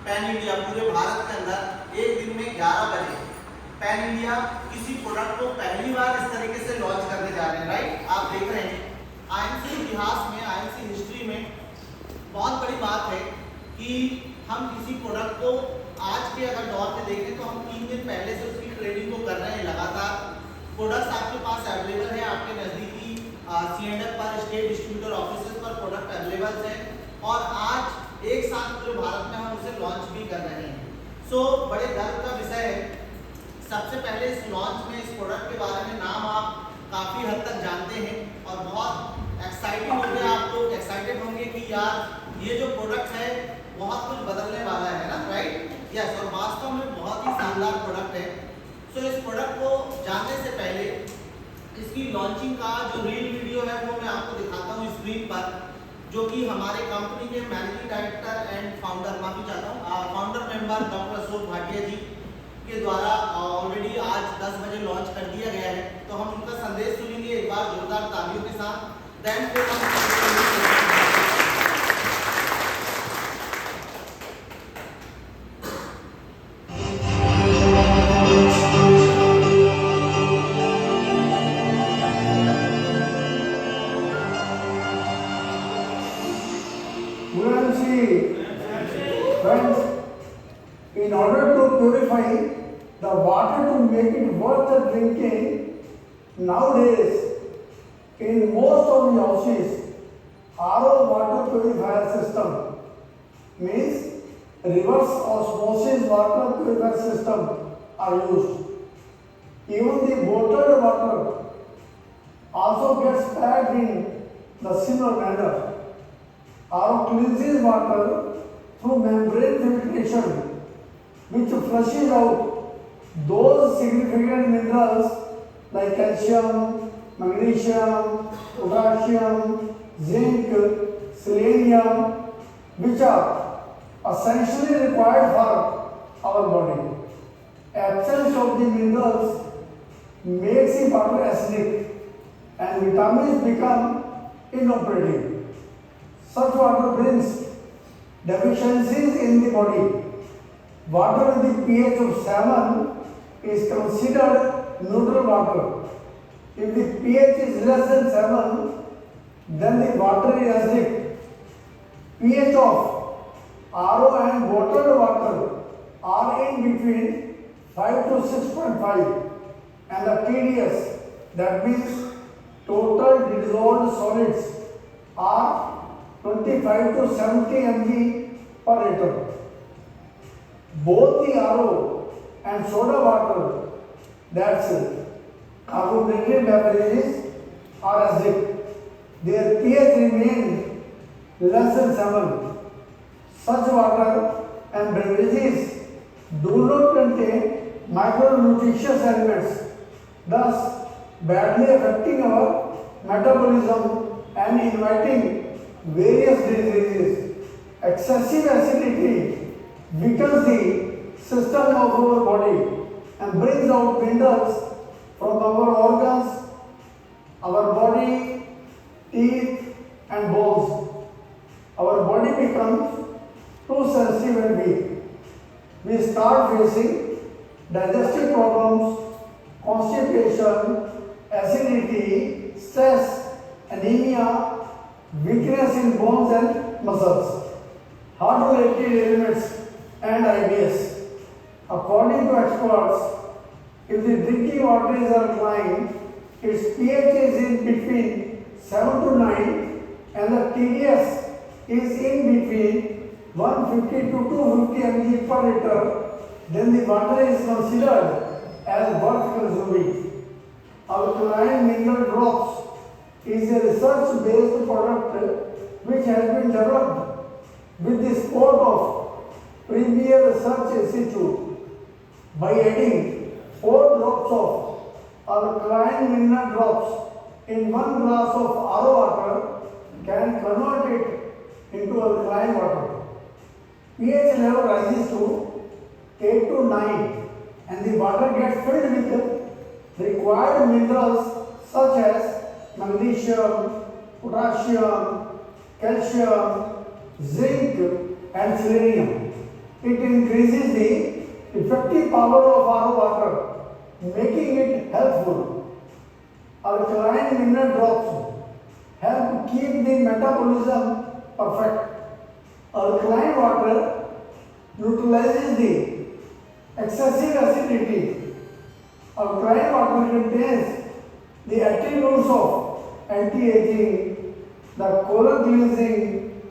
Pan India पूरे भारत के अंदर एक दिन में 11 बजे पैन इंडिया किसी प्रोडक्ट को पहली बार इस तरीके से लॉन्च करने जा रहे हैं, राइट। आप देख रहे हैं आईएमसी इतिहास में, आईएमसी हिस्ट्री में बहुत बड़ी बात है कि हम किसी प्रोडक्ट को आज के अगर दौर में देखें तो हम 3 दिन पहले से उसकी ट्रेडिंग को कर रहे हैं। लगातार प्रोडक्ट्स आपके पास अवेलेबल है, आपके नज़दीकी C&F पर, स्टेट डिस्ट्रीब्यूटर ऑफिस पर प्रोडक्ट अवेलेबल है और आज एक साथ पूरे भारत में हम उसे लॉन्च भी कर रहे हैं। सो बड़े गर्व का विषय है। सबसे पहले इस लॉन्च में, इस प्रोडक्ट के बारे में नाम आप काफ़ी हद तक जानते हैं और बहुत एक्साइटिंग होंगे, आप लोग एक्साइटेड होंगे कि यार ये जो प्रोडक्ट है बहुत कुछ बदलने वाला है ना, राइट। यस, और वास्तव में बहुत ही शानदार प्रोडक्ट है। सो इस प्रोडक्ट को जानने से पहले इसकी लॉन्चिंग का जो रील वीडियो है वो मैं आपको दिखाता हूँ स्क्रीन पर, जो कि हमारे कंपनी के मैनेजिंग डायरेक्टर एंड फाउंडर, माफी चाहता हूँ, founder member doctor Ashok Bhatia ji के द्वारा ऑलरेडी आज 10 बजे लॉन्च कर दिया गया है। तो हम उनका संदेश सुनेंगे एक बार जोरदार तालियों के साथ। देन फिर Friends, in order to purify the water to make it worth the drinking, nowadays in most of the houses, RO water purifier system means reverse osmosis water purifier system are used. Even the bottled water also gets packed in the similar manner. RO cleanses water through membrane filtration, which flushes out those significant minerals like calcium, magnesium, potassium, zinc, selenium, which are essentially required for our body. Absence of the minerals makes the water acidic and vitamins become inoperative. Such water brings deficiencies in the body. Water with the pH of 7 is considered neutral water. If the pH is less than 7, then the water is acidic. pH of RO and bottled water are in between 5 to 6.5, and the TDS, that means total dissolved solids, are 25 to 70 mg per liter. Both the RO and soda water, that's carbonated beverages, are acidic. Their pH remains less than 7. Such water and beverages do not contain micronutritious elements, thus badly affecting our metabolism and inviting various diseases. Excessive acidity weakens the system of our body and brings out minerals from our organs, our body, teeth and bones. Our body becomes too sensitive and weak. We start facing digestive problems, constipation, acidity, stress, anemia, weakness in bones and muscles, heart-related ailments and IBS. According to experts, if the drinking water is alkaline, its pH is in between 7 to 9 and the TDS is in between 150 to 250 mg per liter, then the water is considered as worth consuming. Alkaline mineral drops is a research-based product which has been developed with the support of Premier Research Institute. By adding 4 drops of alkaline mineral drops in 1 glass of RO water can convert it into alkaline water. pH level rises to 8 to 9 and the water gets filled with required minerals such as magnesium, potassium, calcium, zinc and selenium. it increases the effective power of RO water, making it helpful. Alkaline mineral drops help keep the metabolism perfect. Alkaline water neutralizes the excessive acidity. Alkaline water contains the attributes of anti-aging, the colon cleansing,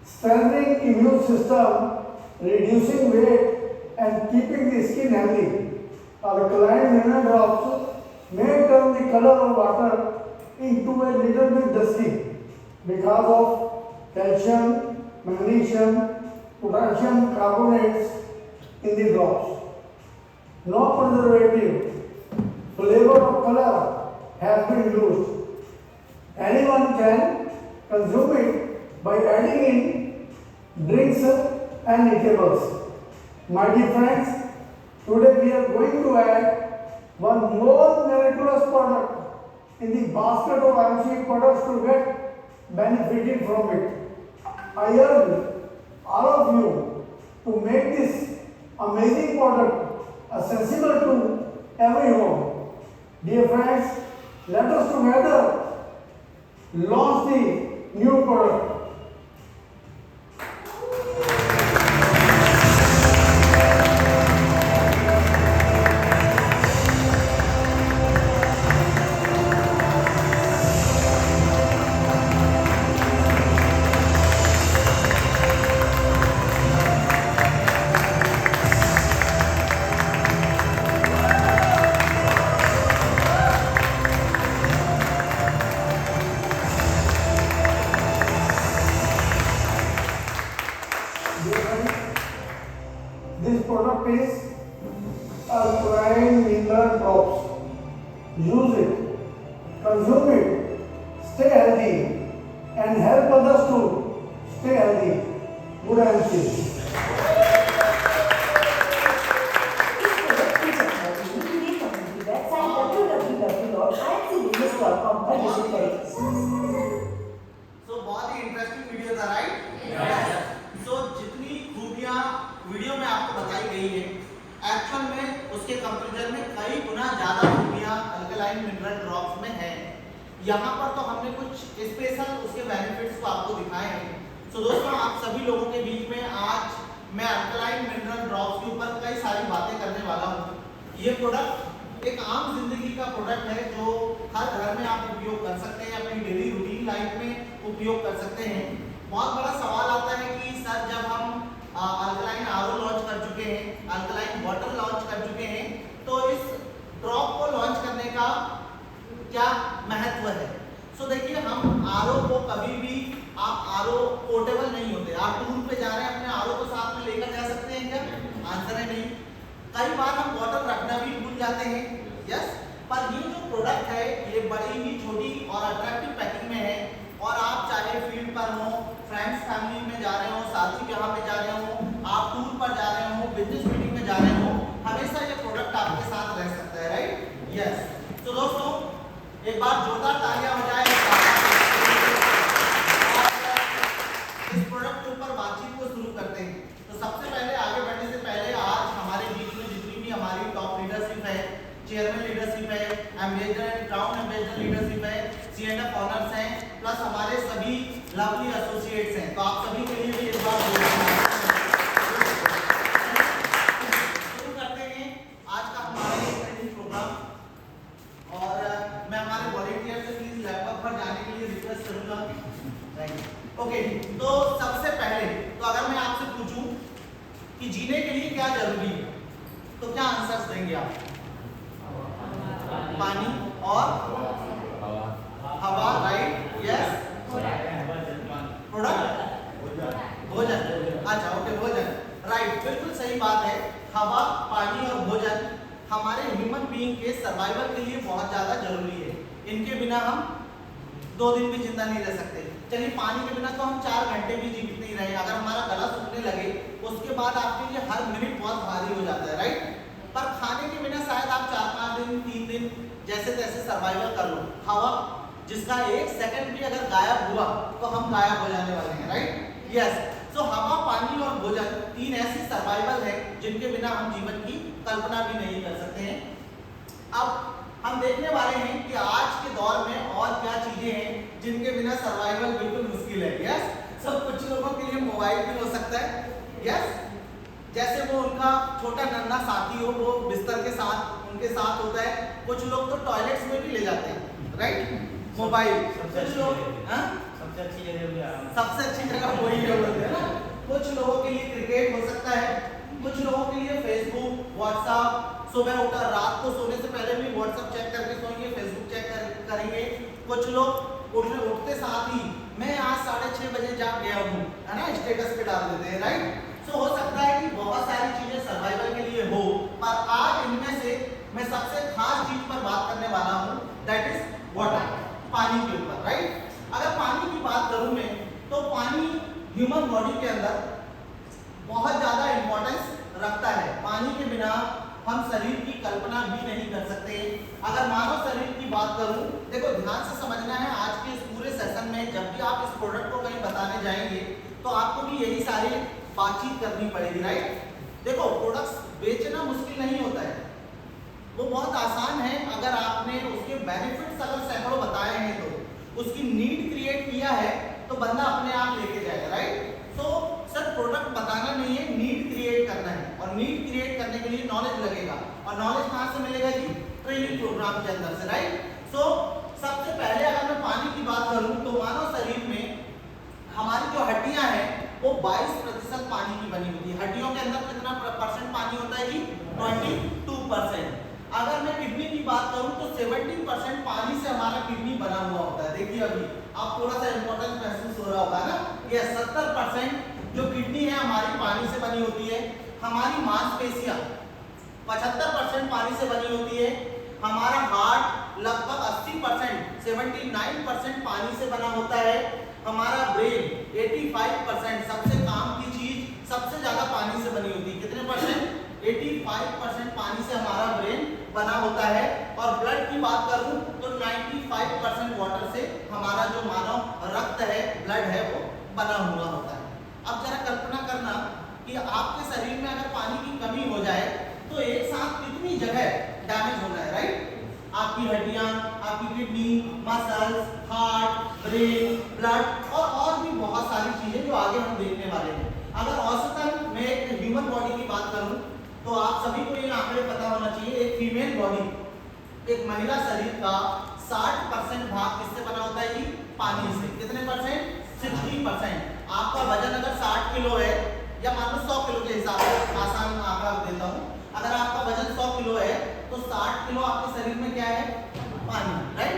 strengthening immune system, reducing weight and keeping the skin healthy. Alkaline mineral drops may turn the color of water into a little bit dusty because of calcium, magnesium, potassium carbonates in the drops. No preservative, flavor or color has been used. Anyone can consume it by adding in drinks and eatables. My dear friends, today we are going to add one more miraculous product in the basket of IMC products to get benefited from it. I urge all of you to make this amazing product accessible to every home. Dear friends, let us together launch the new product. This product is Alkaline Mineral Drops. Use it, consume it, stay healthy and help others to stay healthy. Good IMC. So बहुत ही interesting video था, right? सो जितनी खूबियां video में आपको बताई गई है, actual में उसके कंपैरिजन में कई गुना ज्यादा खूबियां अल्कलाइन मिनरल ड्रॉप्स में है। यहाँ पर तो हमने कुछ स्पेशल उसके बेनिफिट्स को आपको दिखाए हैं। सो दोस्तों, आप सभी लोगों के बीच में आज मैं अल्कलाइन मिनरल ड्रॉप्स के ऊपर कई सारी बातें करने वाला हूँ। ये प्रोडक्ट एक आम जिंदगी का प्रोडक्ट है जो हर घर में आप उपयोग कर सकते हैं, अपनी डेली रूटीन लाइफ में उपयोग कर सकते हैं। बहुत बड़ा सवाल आता है कि सर, जब हम अल्कलाइन आरओ लॉन्च कर चुके हैं, अल्कलाइन वाटर लॉन्च कर चुके हैं, तो इस ड्रॉप को लॉन्च करने का क्या महत्व है? सो देखिए, हम आरओ को कभी भी, आप आरओ पोर्टेबल नहीं होते। आप टूर पे जा रहे हैं, अपने आरओ को साथ में लेकर जा सकते हैं क्या? आंसर है नहीं। कई बार हम बॉटल रखना भी भूल जाते हैं, यस। पर ये जो प्रोडक्ट है, ये बड़ी ही छोटी और अट्रैक्टिव पैकिंग में है, और आप चाहे फील्ड पर हो, फ्रेंड्स फैमिली में जा रहे हो, शादी ब्याह में जा रहे हो, आप टूर पर जा रहे हो, बिजनेस मीटिंग में जा रहे हो, हमेशा ये प्रोडक्ट आपके साथ रह सकता है, राइट? यस। तो दोस्तों, एक बार जोरदार तालियां हो जाए इस प्रोडक्ट के ऊपर बातचीत को शुरू करते हैं। तो सबसे पहले, आगे बढ़ने से पहले, आज हमारे बीच में जितनी भी हमारी टॉप लीडरशिप है, चेयरमैन लीडरशिप है, ambassador and crown ambassador leadership है, C&F ऑनर्स हैं, प्लस हमारे सभी लवली एसोसिएट्स हैं। तो आप सभी के लिए भी एक बार शुरू करते हैं आज का हमारा ये ट्रेनिंग प्रोग्राम। और मैं हमारे वॉलंटियर से प्लीज लैपटॉप पर जाने के लिए रिक्वेस्ट करूंगा। ओके, तो सबसे पहले तो अगर मैं आपसे पूछूं कि जीने के लिए क्या जरूरी है, तो क्या आंसर्स देंगे आप? पानी और हवा, राइट? यस। प्रोडक्ट भोजन। अच्छा, ओके, भोजन, राइट, बिल्कुल सही बात है। हवा, पानी और भोजन हमारे ह्यूमन बीइंग के सर्वाइवल के लिए बहुत ज्यादा जरूरी है। इनके बिना हम 2 दिन भी जिंदा नहीं रह सकते। चलिए, पानी के बिना तो हम 4 घंटे भी जीवित नहीं रहे। अगर हमारा गला सूखने लगे, उसके बाद आपके लिए हर मिनट बहुत भारी हो जाता है, राइट? पर खाने के बिना शायद आप 4-5 दिन, 3 दिन जैसे तैसे सर्वाइवल कर लो। हवा, जिसका 1 सेकंड भी अगर गायब हुआ तो हम गायब हो जाने वाले हैं, राइट? यस। सो हवा, पानी और भोजन तीन ऐसी सर्वाइवल है जिनके बिना हम जीवन की कल्पना भी नहीं कर सकते हैं। अब हम देखने वाले हैं कि आज के दौर में और क्या चीजें हैं जिनके बिना सर्वाइवल बिल्कुल मुश्किल है। यस, सब कुछ लोगों के लिए मोबाइल भी हो सकता है। यस, जैसे वो उनका छोटा नन्हा साथी हो, वो बिस्तर के साथ उनके साथ होता है। कुछ लोग तो टॉयलेट्स में भी ले जाते हैं, राइट, मोबाइल। कुछ लोग सबसे अच्छी जगह सबसे अच्छी जगह वही होती है ना। कुछ लोगों के लिए क्रिकेट हो सकता है, कुछ लोगों के लिए फेसबुक, व्हाट्सएप, सुबह उठा रात को सोने से पहले भी व्हाट्सएप चेक करके सोएंगे, फेसबुक चेक करेंगे। कुछ लोग उठते साथ ही मैं आज 6:30 बजे जाग गया हूँ, है ना, स्टेटस पे डाल देते हैं, राइट। सो हो सकता है कि बहुत सारी चीजें सर्वाइवल के लिए हो, पर आज इनमें से मैं सबसे खास चीज पर बात करने वाला हूँ, दैट इज वाटर, पानी के ऊपर, राइट। अगर पानी की बात करूं मैं, तो पानी ह्यूमन बॉडी के अंदर बहुत ज्यादा इंपॉर्टेंस रखता है। पानी के बिना हम शरीर की कल्पना भी नहीं कर सकते। अगर मानव शरीर की बात करूं, देखो ध्यान से समझना है, आज के इस पूरे सेशन में जब भी आप इस प्रोडक्ट को कहीं बताने जाएंगे तो आपको भी यही सारी बातचीत करनी पड़ेगी, राइट। देखो, प्रोडक्ट्स बेचना मुश्किल नहीं होता है, वो बहुत आसान है। अगर आपने उसके बेनिफिट्स अगर सैकड़ों बताए हैं तो उसकी नीड क्रिएट किया है तो बंदा अपने आप लेके जाएगा, राइट। तो सर प्रोडक्ट बताना नहीं है, नीड क्रिएट करना है, और नीड क्रिएट करने के लिए नॉलेज लगेगा। और नॉलेज कहाँ से मिलेगा जी? ट्रेनिंग प्रोग्राम के अंदर से, राइट। सो सबसे पहले अगर मैं पानी की बात करूं तो मानव शरीर में हमारी जो हड्डियां हैं वो 22% पानी की बनी होती है। हड्डियों के अंदर कितना परसेंट पानी होता है जी? 22%। अगर मैं किडनी की बात करूं तो 70% पानी से हमारा किडनी बना हुआ होता है। देखिए अभी आप थोड़ा सा इंपॉर्टेंस महसूस हो रहा होगा ना। ये 70% जो किडनी है हमारी पानी से बनी होती है। हमारी मांसपेशियां 75% पानी से बनी होती है। हमारा हार्ट लगभग 80% 79% पानी से बना होता है। हमारा ब्रेन 85% सबसे काम की चीज सबसे ज्यादा पानी से बनी होती है। कितने परसेंट? 85% पानी से हमारा ब्रेन बना होता है। और ब्लड की बात करूं तो 95% वाटर से हमारा जो मानव रक्त है, ब्लड है, वो बना हुआ होता है। अब जरा कल्पना करना कि आपके शरीर में अगर पानी की कमी हो जाए तो एक साथ कितनी जगह डैमेज होना है, राइट। आपकी हड्डियां, आपकी kidney, muscles, heart, brain, blood और भी बहुत सारी चीजें जो आगे हम देखने वाले हैं। अगर औसतन मैं एक ह्यूमन बॉडी की बात करूं तो आप सभी को ये आंकड़े पता होना चाहिए। एक फीमेल बॉडी, एक महिला शरीर का 60% भाग किससे बना होता है जी? पानी से। कितने परसेंट? 60%। आपका वजन अगर 60 किलो है, या मान लो 100 किलो के हिसाब से आसान आंकड़ा देता हूँ, अगर आपका वजन 100 किलो है तो 60 किलो आपके शरीर में क्या है? पानी, राइट।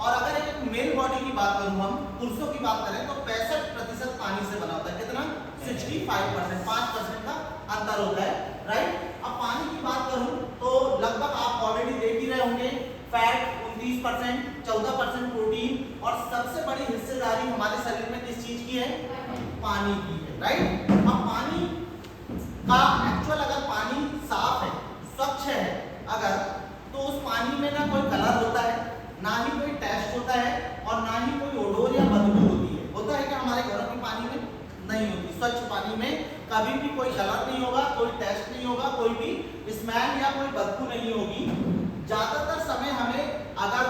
और अगर एक मेल बॉडी की बात करूं, हम पुरुषों की बात करें तो 65% पानी से बना होता है। कितना? 65%, 5% का अंतर होता है, राइट। अब पानी की बात करूं तो लगभग आप ऑलरेडी देख ही रहे होंगे, फैट 29%, 14% प्रोटीन, और सबसे बड़ी हिस्सेदारी हमारे शरीर में किस चीज की है? पानी की है, राइट। अब पानी का एक्चुअल अगर पानी साफ है, स्वच्छ है अगर, तो उस पानी में ना कोई कलर होता है, ना ही कोई टेस्ट होता है, और ना ही कोई ओडोर या बदबू होती है। होता है कि हमारे घरों के पानी में नहीं होती। स्वच्छ पानी में कभी भी कोई कलर नहीं होगा, कोई टेस्ट नहीं होगा, कोई भी स्मेल या कोई बदबू नहीं होगी। ज्यादातर समय हमें अगर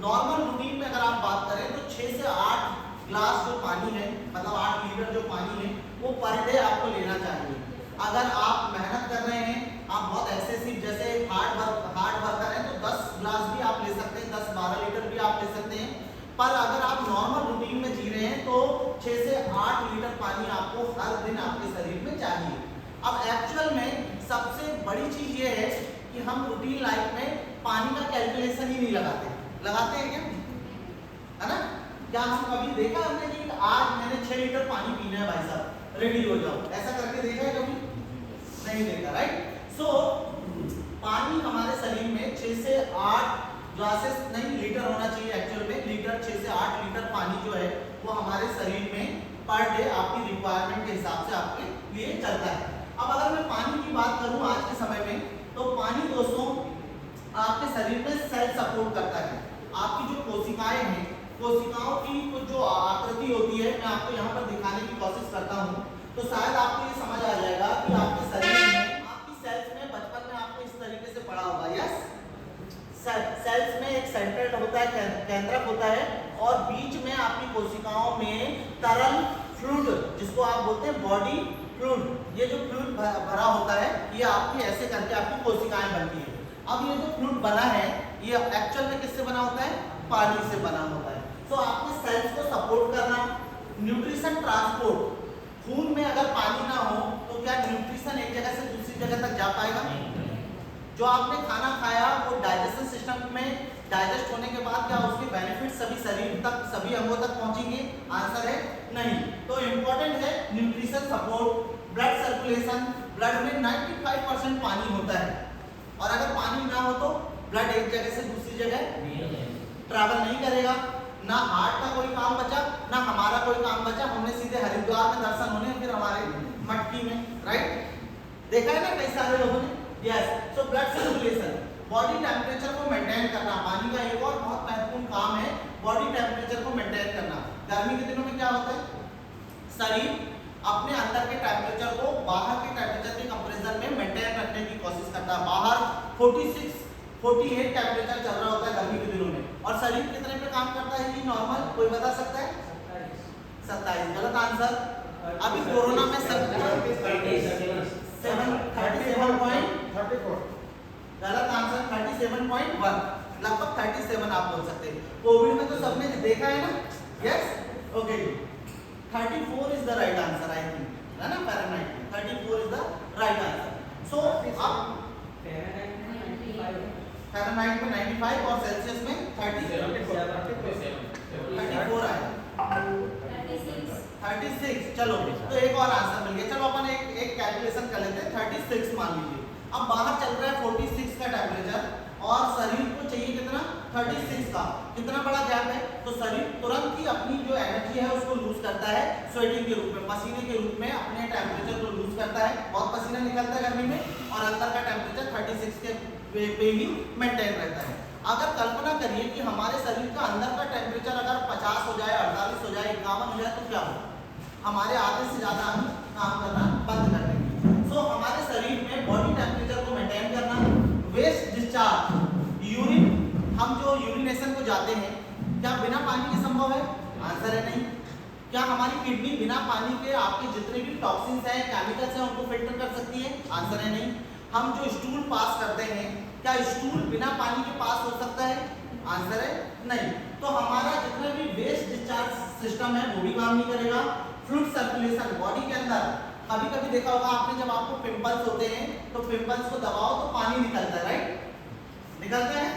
नॉर्मल रूटीन में अगर आप बात करें तो 6 से 8 ग्लास जो पानी है, मतलब 8 लीटर जो पानी है, वो पर डे आपको लेना चाहिए। अगर आप मेहनत कर रहे हैं, आप बहुत एक्सेसिव जैसे हार्ड वर्कर हैं तो 10 ग्लास भी आप ले सकते हैं, 10-12 लीटर भी आप ले सकते हैं। पर अगर आप नॉर्मल रूटीन में जी रहे हैं तो 6 से 8 लीटर पानी आपको हर दिन आपके शरीर में चाहिए। अब एक्चुअल में सबसे बड़ी चीज ये है कि हम रूटीन लाइफ में पानी का कैलकुलेशन ही नहीं लगाते हैं क्या? है ना? क्या हम कभी देखा हमने कि आज मैंने 6 लीटर पानी पीना है भाई साहब, रेडी हो जाओ, ऐसा करके देखा है कभी? नहीं देखा, राइट। सो पानी हमारे शरीर में 6 से 8 ग्लासेस नहीं लीटर होना चाहिए। एक्चुअल में लीटर 6 से 8 लीटर पानी जो है वो हमारे शरीर में पर डे आपकी रिक्वायरमेंट के हिसाब से आपके लिए चलता है। अब अगर मैं पानी की बात करूं आज के समय में, तो पानी दोस्तों आपके शरीर में सेल सपोर्ट करता है। आपकी जो कोशिकाएं हैं, कोशिकाओं की कुछ जो आकृति होती है, मैं आपको यहाँ पर दिखाने की कोशिश करता हूँ। तो शायद आपको ये समझ आ जाएगा कि आपके शरीर में, आपकी सेल्स में बचपन में आपको इस तरीके से पढ़ा होगा। यस, सेल्स में एक सेंट्रल होता है, केंद्रक होता है, और बीच में आपकी कोशिकाओं में तरल फ्लूइड, जिसको आप बोलते हैं बॉडी फ्लूइड, ये जो फ्लूइड भरा होता है, ये आपकी ऐसे करके आपकी कोशिकाएं बनती है। अब ये जो फ्लूइड बना है, ये एक्चुअल में किससे बना होता है? पानी से बना होता है। तो आपके सेल्स को सपोर्ट करना, न्यूट्रिशन ट्रांसपोर्ट, खून में अगर पानी ना हो तो क्या न्यूट्रिशन एक जगह से दूसरी जगह तक जा पाएगा? जो आपने खाना खाया वो डाइजेशन सिस्टम में डाइजेस्ट होने के बाद क्या उसके बेनिफिट सभी शरीर तक, सभी अंगों तक पहुंचेंगे? आंसर है नहीं। तो इंपॉर्टेंट है nutrition support, blood circulation. Blood में 95% पानी होता है, और अगर पानी ना हो तो ब्लड एक जगह से दूसरी जगह ट्रैवल नहीं करेगा। ना हार्ट का कोई काम बचा, ना हमारा कोई काम बचा, हमने सीधे हरिद्वार में दर्शन होने, फिर हमारे मटकी में, राइट? देखा है ना कई सारे लोगों ने। Yes, so blood circulation, body temperature को मेंटेन करना। पानी का एक और बहुत महत्वपूर्ण काम है बॉडी टेम्परेचर को मेंटेन करना। गर्मी के दिनों में क्या होता है? शरीर अपने अंदर के टेम्परेचर को बाहर के टेम्परेचर के कंपैरिजन में मेंटेन रखने की कोशिश करता है। बाहर 46 48 टेम्परेचर चल रहा होता है गर्मी के दिनों में, और शरीर कितने पे काम करता है जी नॉर्मल? कोई बता सकता है? 27। गलत आंसर। अभी कोरोना में 37.34 गलत आंसर। 37.1, लगभग 37 आप बोल सकते हैं। कोविड में तो सबने देखा है ना। Yes, okay, 34 is the right answer, I think, है ना? फ़ारेनहाइट में 34 इज द राइट आंसर। सो अब फ़ारेनहाइट में 95 और सेल्सियस में 34 आया। 36। चलो, तो एक और आंसर मिल गया। चलो अपन एक कैलकुलेशन कर लेते हैं। 36 मान लीजिए। अब बाहर चल रहा है 46 का टेम्परेचर, और शरीर को चाहिए कितना? 36 का। कितना बड़ा गैप है? तो शरीर तुरंत ही अपनी जो एनर्जी है उसको लूज करता है स्वेटिंग के रूप में, पसीने के रूप में अपने टेम्परेचर को लूज करता है। बहुत पसीना निकलता है गर्मी में, और अंदर का टेम्परेचर 36 के पे ही मेंटेन रहता है। अगर कल्पना करिए कि हमारे शरीर का अंदर का टेम्परेचर अगर 50 हो जाए, 48 हो जाए, 51 हो जाए, तो क्या होगा? हमारे आधे से ज़्यादा हम काम करना बंद कर देंगे। सो हमारे शरीर में बॉडी टेम्परेचर को मेंटेन करना, वेस्ट डिस्चार्ज, यूरिन, हम जो यूरिनेशन को जाते हैं, क्या बिना पानी के संभव है? आंसर है नहीं। क्या हमारी किडनी बिना पानी के आपके जितने भी टॉक्सिन्स हैं, केमिकल्स हैं, उनको फिल्टर कर सकती है? आंसर है नहीं। हम जो स्टूल पास करते हैं, क्या स्टूल बिना पानी के पास हो सकता है? आंसर है नहीं। तो हमारा जितना भी वेस्ट डिस्चार्ज सिस्टम है वो भी काम नहीं करेगा। फ्लूइड सर्कुलेशन, बॉडी के अंदर कभी कभी देखा होगा आपने, जब आपको पिंपल्स होते हैं तो पिंपल्स को दबाओ तो पानी निकलता है, राइट? निकलता है।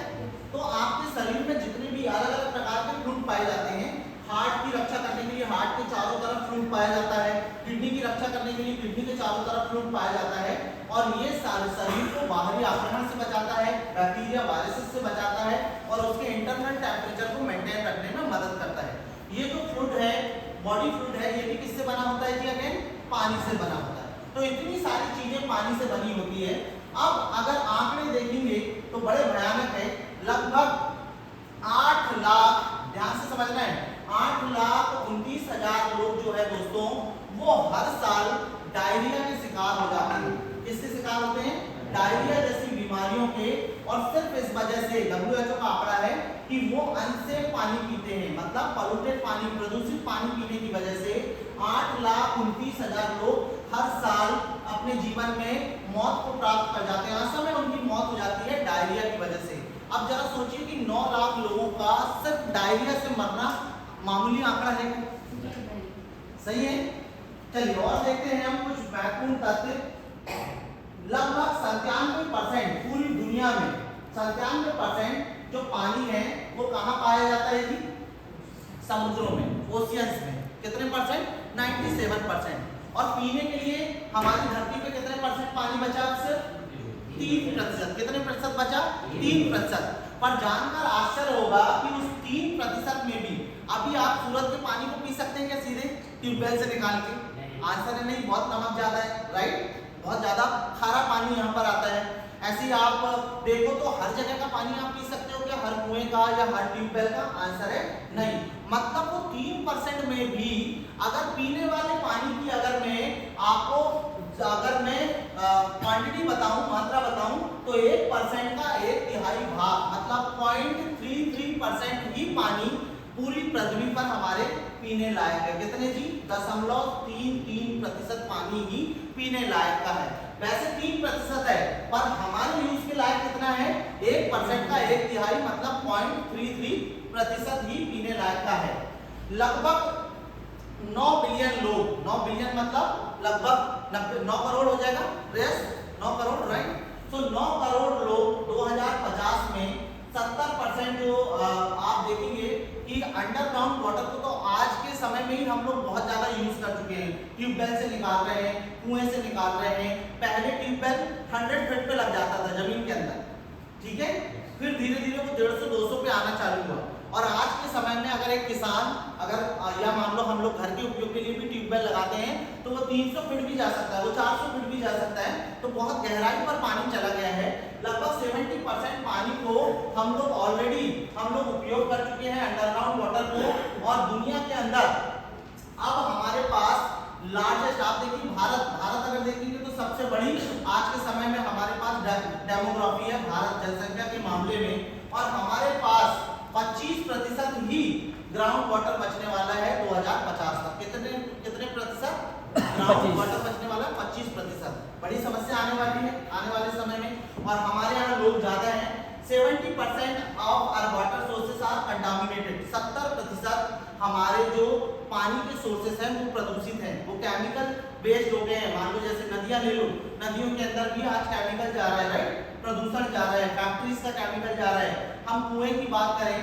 तो आपके शरीर में जितने भी अलग अलग प्रकार के फ्लूइड पाए जाते हैं, हार्ट की रक्षा करने के लिए हार्ट के चारों तरफ फ्लूइड पाया जाता है, किडनी की रक्षा करने के लिए किडनी के चारों तरफ फ्लूइड पाया जाता है, और ये शरीर को बाहरी आक्रमण से बचाता है, बैक्टीरिया वायरसेस से बचाता है, और उसके इंटरनल टेम्परेचर को मेंटेन रखने में मदद करता है। ये जो फ्लूइड है, बॉडी फ्लूइड है, ये भी किससे बना होता है जी? अगेन पानी से बना होता है। तो इतनी सारी चीजें पानी से बनी होती है। अब अगर आंकड़े देखेंगे तो बड़े भयानक है। लगभग 8 लाख, ध्यान से समझना है, 8,29,000 लोग जो है दोस्तों, वो हर साल डायरिया के शिकार हो जाते हैं। किसके शिकार होते हैं? डायरिया जैसी बीमारियों के। और सिर्फ इस वजह से WHO का आंकड़ा है कि वो अनसेफ पानी पीते हैं, मतलब पॉल्यूटेड पानी, प्रदूषित पानी पीने की वजह से 8,29,000 लोग हर साल अपने जीवन में मौत को प्राप्त कर जाते हैं। असल में उनकी मौत हो जाती है डायरिया की वजह से। अब जरा सोचिए कि 9 लाख लोगों का सिर्फ डायरिया से मरना मामूली आंकड़ा है? सही है। चलिए और देखते हैं हम कुछ महत्वपूर्ण तथ्य। लगभग 97% पूरी दुनिया में 97% जो पानी है वो कहाँ पाया जाता है जी? समुद्रों में, ओशियंस में। कितने परसेंट? 97%। और पीने के लिए हमारी धरती पे कितने परसेंट पानी बचा? सिर्फ 3%। कितने प्रतिशत बचा? 3%। पर जानकर आश्चर्य होगा कि उस 3% में भी अभी आप सूरज के पानी को पी सकते हैं क्या सीधे ट्यूबवेल से निकाल के? आंसर है नहीं, बहुत नमक ज्यादा है, राइट? बहुत ज्यादा खारा पानी यहाँ पर आता है। ऐसे ही आप देखो तो हर जगह का पानी आप पी सकते हो क्या? हर कुएं का या हर ट्यूबवेल का? आंसर है नहीं। मतलब वो 3% में भी अगर पीने वाले पानी की अगर मैं आपको क्वांटिटी बताऊं, मात्रा बताऊं, तो 1% का 1/3 भाग मतलब 0.33% ही पानी पूरी पृथ्वी पर हमारे पीने लायक है। कितने जी? 0.33% पानी ही पीने लायक का है। वैसे 3% है, पर हमारे यूज के लायक कितना है? 1% का 1/3 मतलब 0.33% ही पीने लायक का है। लगभग 9 बिलियन लोग, 9 बिलियन मतलब लगभग 9 करोड़ हो जाएगा, यस 9 करोड़, राइट। तो 9 करोड़ लोग 2050 में 70% जो आप देखेंगे कि अंडरग्राउंड वाटर को तो आज के समय में ही हम लोग बहुत ज्यादा यूज कर चुके हैं। ट्यूबवेल से निकाल रहे हैं, कुएं से निकाल रहे हैं। पहले ट्यूबवेल 100 फीट पे लग जाता था जमीन के अंदर, ठीक है, फिर धीरे धीरे वो 150-200 पे आना चालू हुआ। और आज के समय में अगर एक किसान अगर या मान लो हम लोग घर के उपयोग के लिए भी ट्यूबवेल लगाते हैं तो वो 300 फीट भी जा सकता है, वो 400 फीट भी जा सकता है। तो बहुत गहराई पर पानी चला गया है। लगभग 70% पानी को हम लोग ऑलरेडी उपयोग कर चुके हैं अंडरग्राउंड वाटर को। और दुनिया के अंदर अब हमारे पास लार्जेस्ट, आप देखिए भारत अगर देखेंगे तो सबसे बड़ी आज के समय में हमारे पास डेमोग्राफी है भारत जनसंख्या के मामले में। और हमारे पास 25% ही ग्राउंड वाटर बचने वाला है 2050 तक। कितने प्रतिशत ग्राउंड वाटर बचने वाला है? 25%। बड़ी समस्या आने वाली है आने वाले समय में। और हमारे यहाँ लोग ज्यादा हैं। 70% of our water sources are contaminated. 70% हमारे जो पानी के सोर्सेस हैं वो प्रदूषित हैं, वो केमिकल बेस्ड हो गए हैं। मान लो जैसे नदियां ले लो, नदियों के अंदर भी आज केमिकल जा रहा है, राइट, प्रदूषण जा रहा है, फैक्ट्रीज का केमिकल जा रहा है। हम कुएं की बात करें,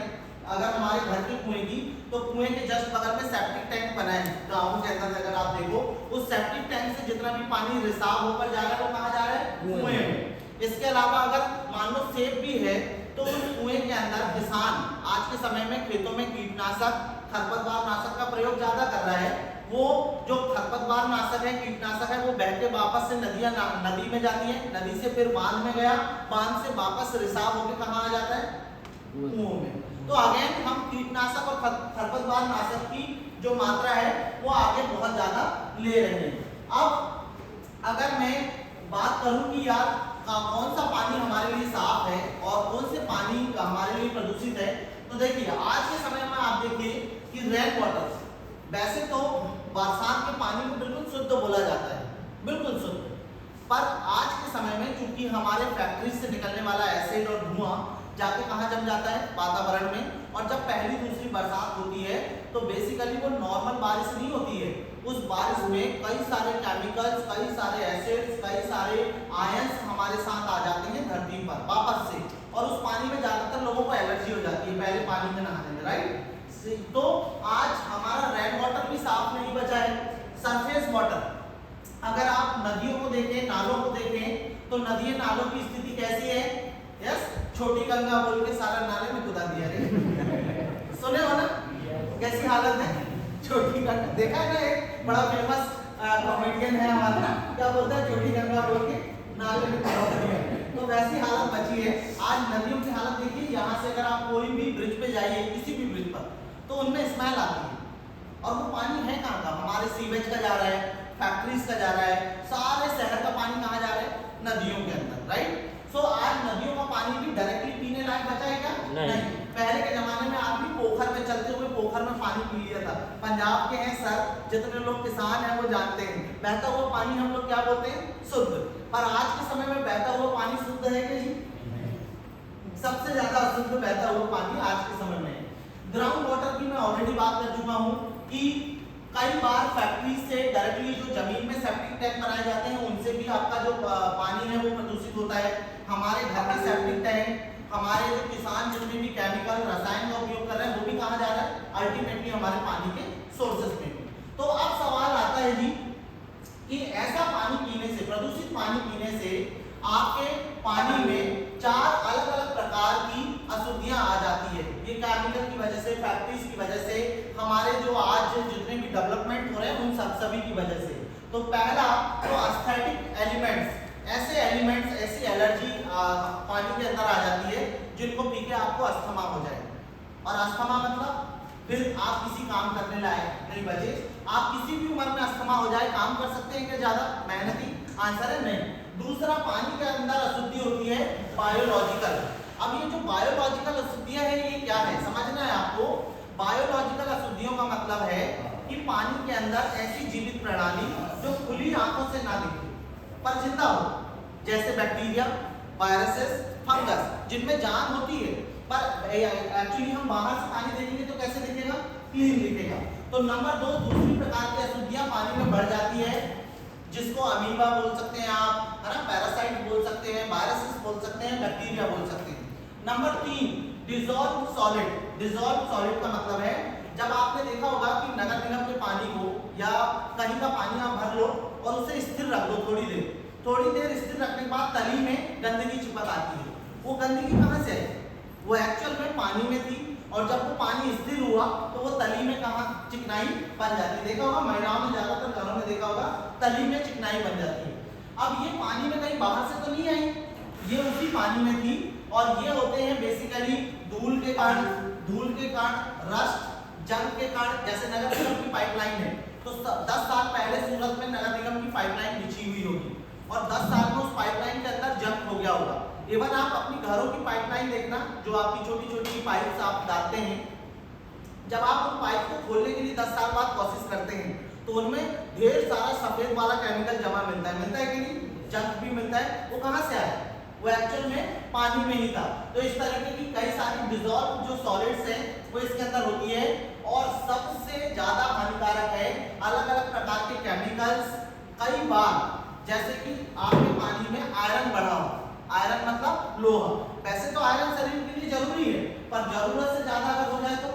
अगर हमारे घर के कुएं की, तो कुएं के जस्ट बगल में सेप्टिक टैंक बना है गाँव के अंदर। अगर आप देखो उस सेप्टिक टैंक से जितना भी पानी रिसाव होकर जा रहा है वो कहाँ जा रहा है? कुएं में। इसके अलावा अगर मान लो सेब भी है तो उस कुएं के अंदर किसान आज के समय में खेतों में कीटनाशक, खरपतवार नाशक का प्रयोग ज्यादा कर रहा है। वो जो खरपतवार नाशक है, कीटनाशक है, वो बह के वापस से नदी में जाती है, नदी से फिर बांध में गया, बांध से वापस रिसाव होकर कहाँ आ जाता है? कुओं में। तो अगेन हम कीटनाशक और खरपतवार नाशक की जो मात्रा है वो आगे बहुत ज्यादा ले रहे हैं। अब अगर मैं बात करूं कि यार कौन सा पानी हमारे लिए साफ है और कौन से पानी हमारे लिए प्रदूषित है, तो देखिए आज के समय में आप देखिए कि रेन वाटर, वैसे तो बरसात के पानी को बिल्कुल शुद्ध बोला जाता है, बिल्कुल शुद्ध, पर आज के समय में चूंकि हमारे फैक्ट्री से निकलने वाला एसिड और धुआं जाके कहाँ जम जाता है? वातावरण में। और जब पहली दूसरी बरसात होती है तो बेसिकली वो नॉर्मल बारिश नहीं होती है। उस बारिश में कई सारे केमिकल्स, कई सारे एसिड्स, कई सारे आयंस हमारे साथ आ जाते हैं धरती पर वापस से, और उस पानी में ज्यादातर लोगों को एलर्जी हो जाती है पहले पानी में नहाने में, राइट। तो आज हमारा रेन वाटर भी साफ नहीं बचा है। सरफेस वाटर, अगर आप नदियों को देखें, नालों को देखें, तो नदियों नालों की स्थिति कैसी है? यस, छोटी गंगा बोल के सारा नाले में कुदा दिया रे। सुने हो ना कैसी हालत है छोटी गंगा? देखा है ना, एक बड़ा फेमस कॉमेडियन है हमारा, क्या बोलता है? छोटी गंगा बोल के नाले में कुदा दिया। तो वैसी हालत बची है। आज नदियों की हालत देखिए, यहाँ से अगर आप कोई भी ब्रिज पे जाइए, किसी भी ब्रिज पर, तो उनमें स्मेल आती है। और वो पानी है कहाँ का? हमारे सीवेज का जा रहा है, फैक्ट्रीज का जा रहा है, सारे शहर का पानी कहाँ जा रहा है? नदियों के अंदर, राइट। सो आज नदियों का पानी भी डायरेक्टली पीने लायक बचा है क्या? नहीं। पहले के जमाने में आदमी पोखर में चलते हुए पोखर में पानी पी लिया था। पंजाब के हैं सर, जितने लोग किसान हैं वो जानते हैं, बहता हुआ पानी हम लोग क्या बोलते हैं? शुद्ध। पर आज के समय में बहता हुआ पानी शुद्ध है क्या जी? सबसे ज्यादा अशुद्ध बहता हुआ पानी आज के समय में। ग्राउंड वाटर की मैं ऑलरेडी बात कर चुका हूँ कि कई बार फैक्ट्री से डायरेक्टली जो जमीन में सेप्टिक टैंक बनाए जाते हैं उनसे भी आपका जो पानी है वो प्रदूषित होता है। हमारे घर के सेप्टिक टैंक, हमारे जो किसान जितने भी केमिकल रसायन का उपयोग कर रहे हैं वो भी कहाँ जा रहा है? अल्टीमेटली हमारे पानी के सोर्सेस में। तो अब सवाल आता है जी कि ऐसा पानी पीने से, प्रदूषित पानी पीने से आपके पानी में 4 अलग अलग प्रकार की अशुद्धियां आ जाती है। ये केमिकल की वजह से, फैक्ट्रीज की वजह से, हमारे जो आज जितने भी डेवलपमेंट हो रहे हैं उन सभी की वजह से। तो पहला तो एस्थेटिक एलिमेंट्स, ऐसे एलिमेंट्स, ऐसी एलर्जी पानी के अंदर आ जाती है जिनको पी के आपको अस्थमा हो जाए। और अस्थमा मतलब फिर आप किसी काम करने लायक नहीं बचे। आप किसी भी उम्र में अस्थमा हो जाए काम कर सकते हैं क्या ज्यादा मेहनती? आंसर है नहीं। दूसरा, पानी के अंदर अशुद्धि होती है बायोलॉजिकल। अब ये जो बायोलॉजिकल अशुद्धियां है ये क्या है समझना है आपको। बायोलॉजिकल अशुद्धियों का मतलब है कि पानी के अंदर ऐसी जीवित प्रणाली जो खुली आंखों से ना दिखे पर जिंदा हो, जैसे बैक्टीरिया, वायरसेस, फंगस, जिनमें जान होती है पर एक्चुअली हम बाहर से पानी देखेंगे तो कैसे दिखेगा? क्लीन दिखेगा। तो नंबर 2, दूसरी प्रकार की अशुद्धियां पानी में बढ़ जाती है जिसको अमीबा बोल सकते हैं आप, है ना, पैरासाइट बोल सकते हैं, वायरसेस बोल सकते हैं, बैक्टीरिया बोल सकते हैं। Number 3, dissolve solid. Dissolve solid का मतलब है जब आपने देखा होगा कि नगर निगम के पानी को या कहीं का पानी आप भर लो और उसे स्थिर रख दो थोड़ी देर स्थिर रखने के बाद तली में गंदगी चिपक आती है। वो गंदगी कहाँ से है? वो एक्चुअल में पानी में थी और जब वो पानी स्थिर हुआ तो वो तली में कहाँ चिकनाई बन जाती है। देखा होगा महिलाओं में, ज्यादातर घरों में देखा होगा तली में चिकनाई बन जाती है। अब ये पानी में कहीं बाहर से तो नहीं आई, ये उसी पानी में थी और ये होते हैं बेसिकली धूल के कारण, रस्ट, जंग के कारण। जैसे नगर निगम की पाइपलाइन है तो 10 साल पहले सूरत में नगर निगम की पाइपलाइन बिछी हुई होगी और 10 साल में उस पाइपलाइन के अंदर जंग हो गया होगा। इवन आप अपनी घरों की पाइपलाइन देखना, जो आपकी छोटी छोटी पाइप्स आप डालते हैं, जब आप उन पाइप को खोलने के लिए 10 साल बाद कोशिश करते हैं तो उनमें ढेर सारा सफेद वाला केमिकल जमा मिलता है कि नहीं? जंग भी मिलता है। वो कहाँ से आया? वो एक्चुअल में पानी में ही था। तो इस तरीके की कई सारी डिसॉल्व जो सॉलिड्स हैं वो इसके अंदर होती है। और सबसे ज्यादा हानिकारक है अलग अलग प्रकार के केमिकल्स। कई बार जैसे कि आपके पानी में आयरन बढ़ा हो, आयरन मतलब लोहा। वैसे तो आयरन शरीर के लिए जरूरी है पर जरूरत से ज्यादा अगर हो जाए तो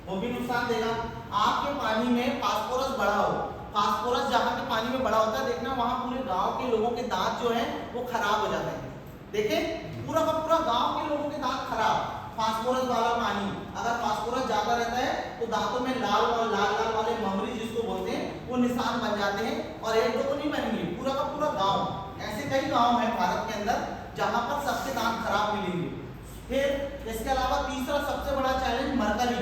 वो भी नुकसान देगा। आपके पानी में फास्फोरस बढ़ा हो, फास्फोरस जहाँ पे पानी में बढ़ा होता है देखना वहां पूरे गांव के लोगों के दांत जो है वो खराब हो जाते हैं। देखें पूरा का पूरा गांव के लोगों के दांत खराब, फास्फोरस वाला पानी। अगर फास्फोरस ज्यादा रहता है तो दांतों में लाल वाले ममरी जिसको बोलते हैं वो निशान बन जाते हैं और एक दो तो नहीं बनेंगे, पूरा का पूरा गांव। ऐसे कई गांव हैं भारत के अंदर जहां पर सबके दांत खराब मिलेंगे। फिर इसके अलावा तीसरा सबसे बड़ा चैलेंज मरकरी,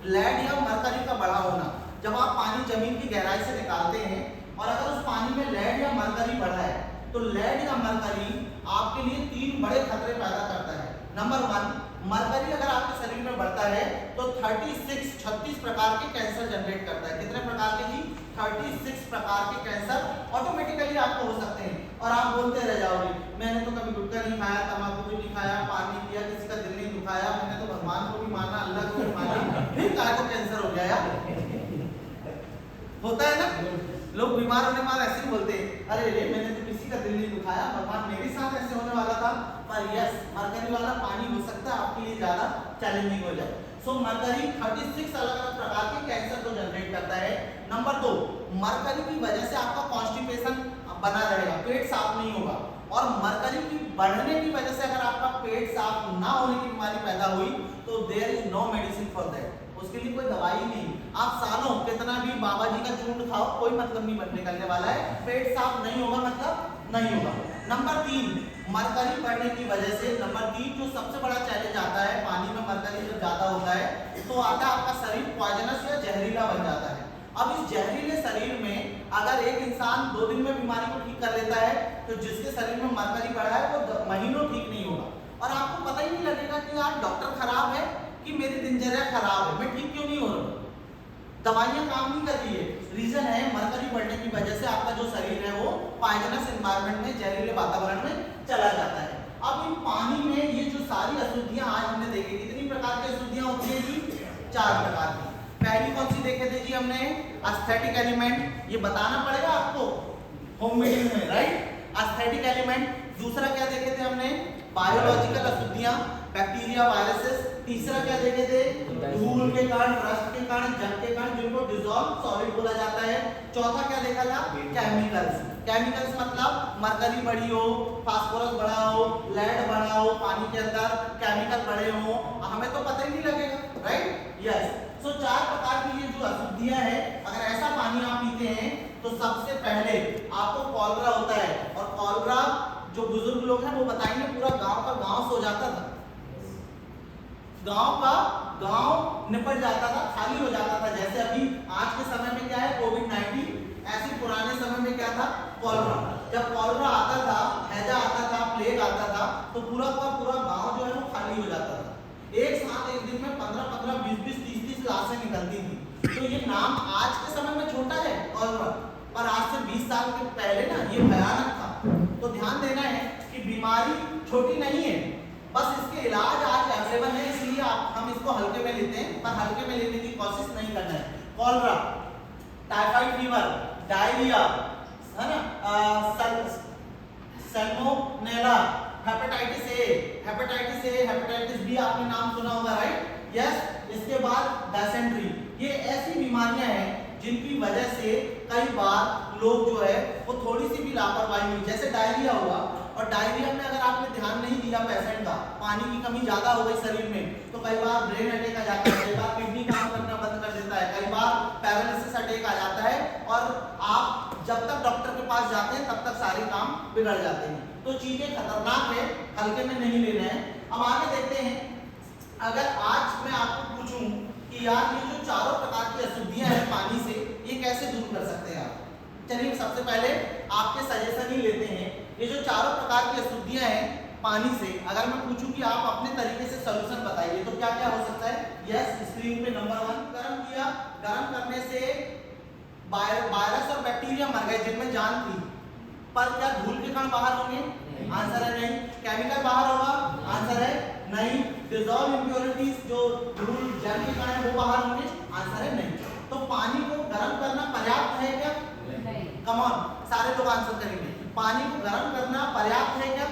लेड या मरकरी का बढ़ा होना। जब आप पानी जमीन की गहराई से निकालते हैं और अगर उस पानी में लेड या मरकरी बढ़ा है तो लेड या मरकरी आपके लिए 3 बड़े खतरे पैदा करता है। नंबर 1, मरकरी अगर आपके शरीर में बढ़ता है तो 36 प्रकार के कैंसर जनरेट करता है। कितने प्रकार के जी? 36 प्रकार के कैंसर ऑटोमेटिकली आपको हो सकते हैं। और आप बोलते रह जाओगे मैंने तो कभी गुटखा नहीं खाया, तंबाकू भी नहीं खाया, पान नहीं पिया, किसी का दिल नहीं दुखाया, मैंने तो भगवान को भी माना, अल्लाह को भी माना, फिर काय को कैंसर हो गया यार? होता है ना, लोग बीमार होने के बाद ऐसे ही बोलते हैं अरे रे मैंने तो किसी का दिल नहीं दुखाया, भगवान मेरे साथ ऐसे होने वाला था। पर यस, मरकरी वाला पानी हो सकता है आपके लिए ज्यादा चैलेंजिंग हो जाए। सो मरकरी 36 अलग अलग प्रकार के कैंसर को जनरेट करता है। नंबर 2, मरकरी की वजह से आपका कॉन्स्टिपेशन बना रहेगा, पेट साफ नहीं होगा। और मरकरी की बढ़ने की वजह से अगर आपका पेट साफ ना होने की बीमारी पैदा हुई तो there is no medicine for that, उसके लिए कोई दवाई नहीं। आप सालों कितना भी बाबा जी का चूर्ण खाओ कोई मतलब नहीं निकलने वाला है, पेट साफ नहीं होगा मतलब नहीं होगा। नंबर 3, मरकरी बढ़ने की वजह से, नंबर 3 जो सबसे बड़ा चैलेंज आता है पानी में मरकरी जब ज्यादा होता है तो आता है आपका शरीर पॉइजनस या जहरीला बन जाता है। अब इस जहरीले शरीर में अगर एक इंसान 2 दिन में बीमारी को ठीक कर लेता है तो जिसके शरीर में मरकरी बढ़ा है वो महीनों ठीक नहीं होगा और आपको पता ही नहीं लगेगा कि यार डॉक्टर खराब है कि मेरी दिनचर्या खराब है, मैं ठीक क्यों नहीं हो रहा, दवाइयां काम नहीं कर रही है। रीजन है मरकरी बढ़ने की वजह से आपका जो शरीर है वो पॉइजनस एनवायरनमेंट में, जहरीले वातावरण में चला जाता है। अब इन पानी में ये जो सारी अशुद्धियां आज हमने देखी, कितनी प्रकार की अशुद्धियां होती है जी? 4 प्रकार की। पहली कौन सी देखे थे जी हमने? एस्थेटिक एलिमेंट, ये बताना पड़ेगा आपको होम मीटिंग में, राइट? Aesthetic element. दूसरा क्या देखे थे हमने? बायोलॉजिकल अशुद्धियां, बैक्टीरिया, वायरसेस। तीसरा क्या देखे थे? धूल के कारण, रस्ट के कारण, जंग के कारण, जिनको डिसॉल्व सॉलिड बोला जाता है। चौथा क्या देखा था? केमिकल्स। केमिकल्स मतलब मरकरी बढ़ी हो, फास्फोरस बढ़ा हो, लेड बढ़ा हो, पानी के अंदर केमिकल बढ़े हो, हमें तो पता ही नहीं लगेगा, राइट? यस। सो 4 प्रकार की ये जो अशुद्धियां हैं, अगर ऐसा पानी आप पीते हैं तो सबसे पहले आपको कॉलरा होता है। और कॉलरा जो बुजुर्ग लोग हैं वो बताएंगे पूरा गांव का गांव सो जाता था। गांव निपट जाता था, खाली हो जाता था। जैसे अभी आज के समय में क्या है, कोविड-19, ऐसे पुराने समय में क्या था, कॉलरा। जब कॉलरा आता था, हैजा आता था, प्लेग आता था, तो पूरा का पूरा गांव जो है वो खाली हो जाता था। एक साथ एक दिन में 15-15, 20-20, 30-30 लाशें निकलती थी। तो ये नाम आज के समय में छोटा है कॉलरा, पर आज से 20 साल के पहले ना ये भयानक था। तो ध्यान देना है कि बीमारी छोटी नहीं है, बस इसके इलाज आज अवेलेबल है, इसलिए हम इसको हल्के में लेते हैं, पर हल्के में लेने की कोशिश नहीं करना है। कॉलरा, टाइफाइड फीवर, डायरिया, है ना, salmonella, hepatitis A, hepatitis B आपने नाम सुना होगा, राइट? यस। इसके बाद डायसेंट्री, ये ऐसी बीमारियां हैं जिनकी वजह से कई बार लोग जो है वो थोड़ी सी भी लापरवाही हुई, जैसे डायरिया हुआ, और डायरिया में अगर आपने ध्यान नहीं दिया पेशेंट का, पानी की कमी ज्यादा हो गई शरीर में, तो कई बार ब्रेन अटैक आ जाता है, कई बार किडनी काम करना बंद कर देता है, कई बार पैरालिसिस अटैक आ जाता है, और आप जब तक डॉक्टर के पास जाते हैं तब तक सारे काम बिगड़ जाते हैं। तो चीजें खतरनाक है, हल्के में नहीं लेना है। अब आगे देखते हैं, अगर आज मैं आपको पूछूं कि यार ये जो चारों प्रकार की अशुद्धियां हैं पानी से, ये कैसे दूर कर सकते हैं आप? चलिए सबसे पहले आपके सजेशन ही लेते हैं। ये जो चारों प्रकार की अशुद्धियां हैं पानी से, अगर मैं पूछूं कि आप अपने तरीके से सॉल्यूशन बताइए, तो क्या क्या हो सकता है? यस, स्क्रीन पे नंबर 1, गर्म किया, गर्म करने से वायरस और बैक्टीरिया मर गए जिनमें जान थी, पर क्या धूल के कण बाहर होंगे? आंसर है नहीं। केमिकल बाहर होगा? आंसर है नहीं। डिसॉल्व इंप्योरिटीज, जो धूल जल के कण है वो बाहर होंगे? आंसर है नहीं। तो पानी को गर्म करना पर्याप्त है क्या? नहीं। कम ऑन, सारे लोग आंसर करेंगे। पानी को गर्म करना पर्याप्त है क्या?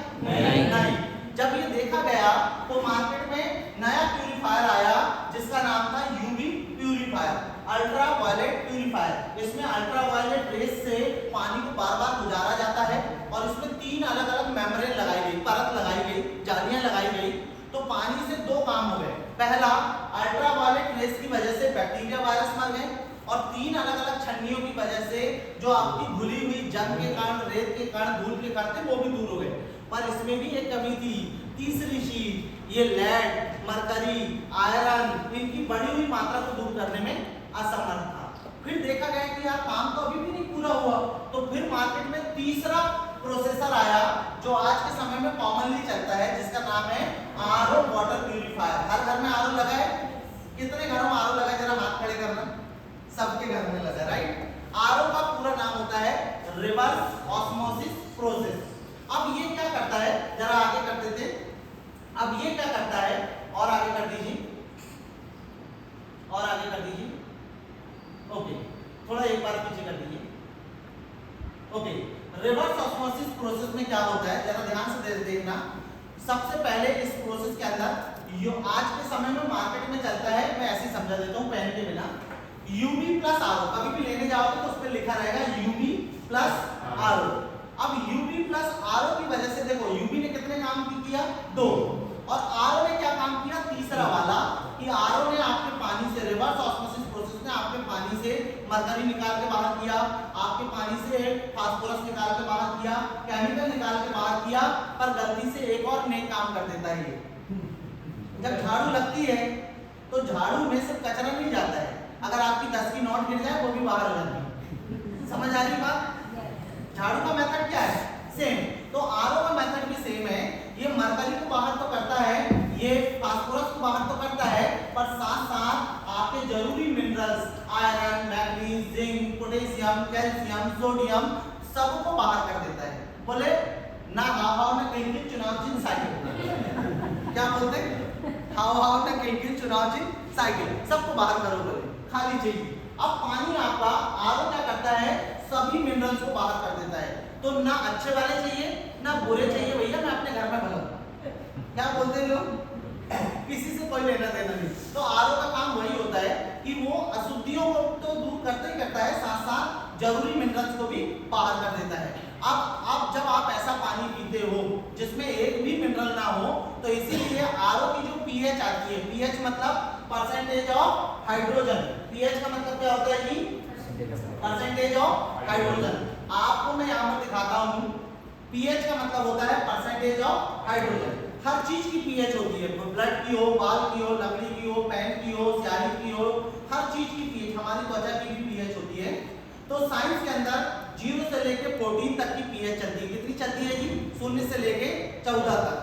नहीं। जब ये देखा गया तो मार्केट में नया प्यूरिफायर आया जिसका नाम था UV purifier, ultra violet purifier. इसमें अल्ट्रा वायलेट रेस से पानी को बार बार गुजारा जाता है, और इसमें 3 अलग अलग मेम्ब्रेन लगाई गई, परत लगाई गई, जालियां लगाई गई। तो पानी से 2 काम हो गए। पहला, अल्ट्रा वायलेट रेस की वजह से बैक्टीरिया वायरस मर गए, और 3 अलग अलग छन्नियों की वजह से जो आपकी घुली हुई जंग के कण, रेत के कण, धूल के कण थे वो भी दूर हो गए। पर इसमें भी एक कमी थी, तीसरी चीज, ये लेड, मरकरी, आयरन, इनकी बढ़ी हुई मात्रा को दूर करने में असमर्थ था। फिर देखा गया कि यार काम तो अभी भी नहीं पूरा हुआ, तो फिर मार्केट में तीसरा प्रोसेसर आया जो आज के समय में कॉमनली चलता है, जिसका नाम है आरओ वाटर प्यूरिफायर। हर घर में आरओ लगा है? कितने घरों में आरओ लगा है? जरा हाथ खड़े करना। सबके घर में लगा है, राइट? आरओ का पूरा नाम होता है रिवर्स ऑस्मोसिस प्रोसेस। अब ये क्या करता है, जरा आगे कर देते। अब ये क्या करता है, और आगे कर दीजिए, और आगे कर दीजिए। ओके, थोड़ा एक बार पीछे कर दीजिए। ओके, रिवर्स ऑस्मोसिस प्रोसेस में क्या होता है, जरा ध्यान से देखना। सबसे पहले इस प्रोसेस के अंदर जो आज के समय में मार्केट में चलता है, मैं ऐसे समझा देता हूं पेन के बिना, यूवी प्लस आरओ। कभी भी लेने जाओगे तो उस पर लिखा रहेगा यूवी प्लस आरओ। अब यूवी प्लस आरओ की वजह से देखो, यूवी ने कितने काम किया? 2, और आरओ ने क्या काम किया? तीसरा वाला, कि आरओ ने आपके पानी से, रिवर्स ऑस्मोसिस प्रोसेस ने आपके पानी से मरकरी निकाल के बाहर किया, आपके पानी से फास्फोरस निकाल के बाहर किया, केमिकल निकाल के बाहर किया, पर गलती से एक और नेक काम कर देता है ये। जब झाड़ू लगती है तो झाड़ू में से कचरा नहीं जाता है, अगर आपकी 10 की नोट गिर जाए वो भी बाहर हो जाती है। समझ आ रही बात? झाड़ू का मेथड क्या है? सेम। तो आरओ का मेथड भी सेम है। ये मरकरी को बाहर तो करता है, ये फास्फोरस को बाहर तो करता है, पर साथ साथ आपके जरूरी minerals, iron, manganese, zinc, potassium, calcium, sodium, सबको बाहर कर देता है। बोले ना हाव ना कहीं चुनाव चिन्ह साइकिल। क्या बोलते हैं? हाव ना कहीं चुनाव चिन्ह साइकिल, सबको बाहर करो बोले, खाली चाहिए। अब पानी आपका आरओ क्या करता है? सभी मिनरल्स को बाहर कर देता है। तो ना अच्छे वाले चाहिए ना बुरे चाहिए, भैया मैं अपने घर में भला। क्या बोलते हैं लोग? किसी से कोई लेना देना नहीं। तो आरओ का काम वही होता है कि वो अशुद्धियों को तो दूर करता ही करता है, साथ साथ जरूरी मिनरल्स को भी बाहर कर देता है। अब जब आप ऐसा पानी पीते हो जिसमें एक भी मिनरल ना हो, तो इसीलिए आरओ की जो पीएच आती है, पीएच मतलब परसेंटेज ऑफ हाइड्रोजन। पीएच का मतलब क्या होता है जी? Percentage of hydrogen. आपको मैं यहाँ पर दिखाता हूँ, पीएच का मतलब होता है परसेंटेज ऑफ हाइड्रोजन। हर चीज की पीएच होती है, ब्लड की हो, बाल की हो, लकड़ी की हो, पेन की हो, स्याही की हो, हर चीज की पीएच, हमारी त्वचा की भी पीएच होती है। तो साइंस के अंदर 0 से लेके 14 तक की पीएच चलती है। कितनी चलती है जी? 0 से लेके 14 तक।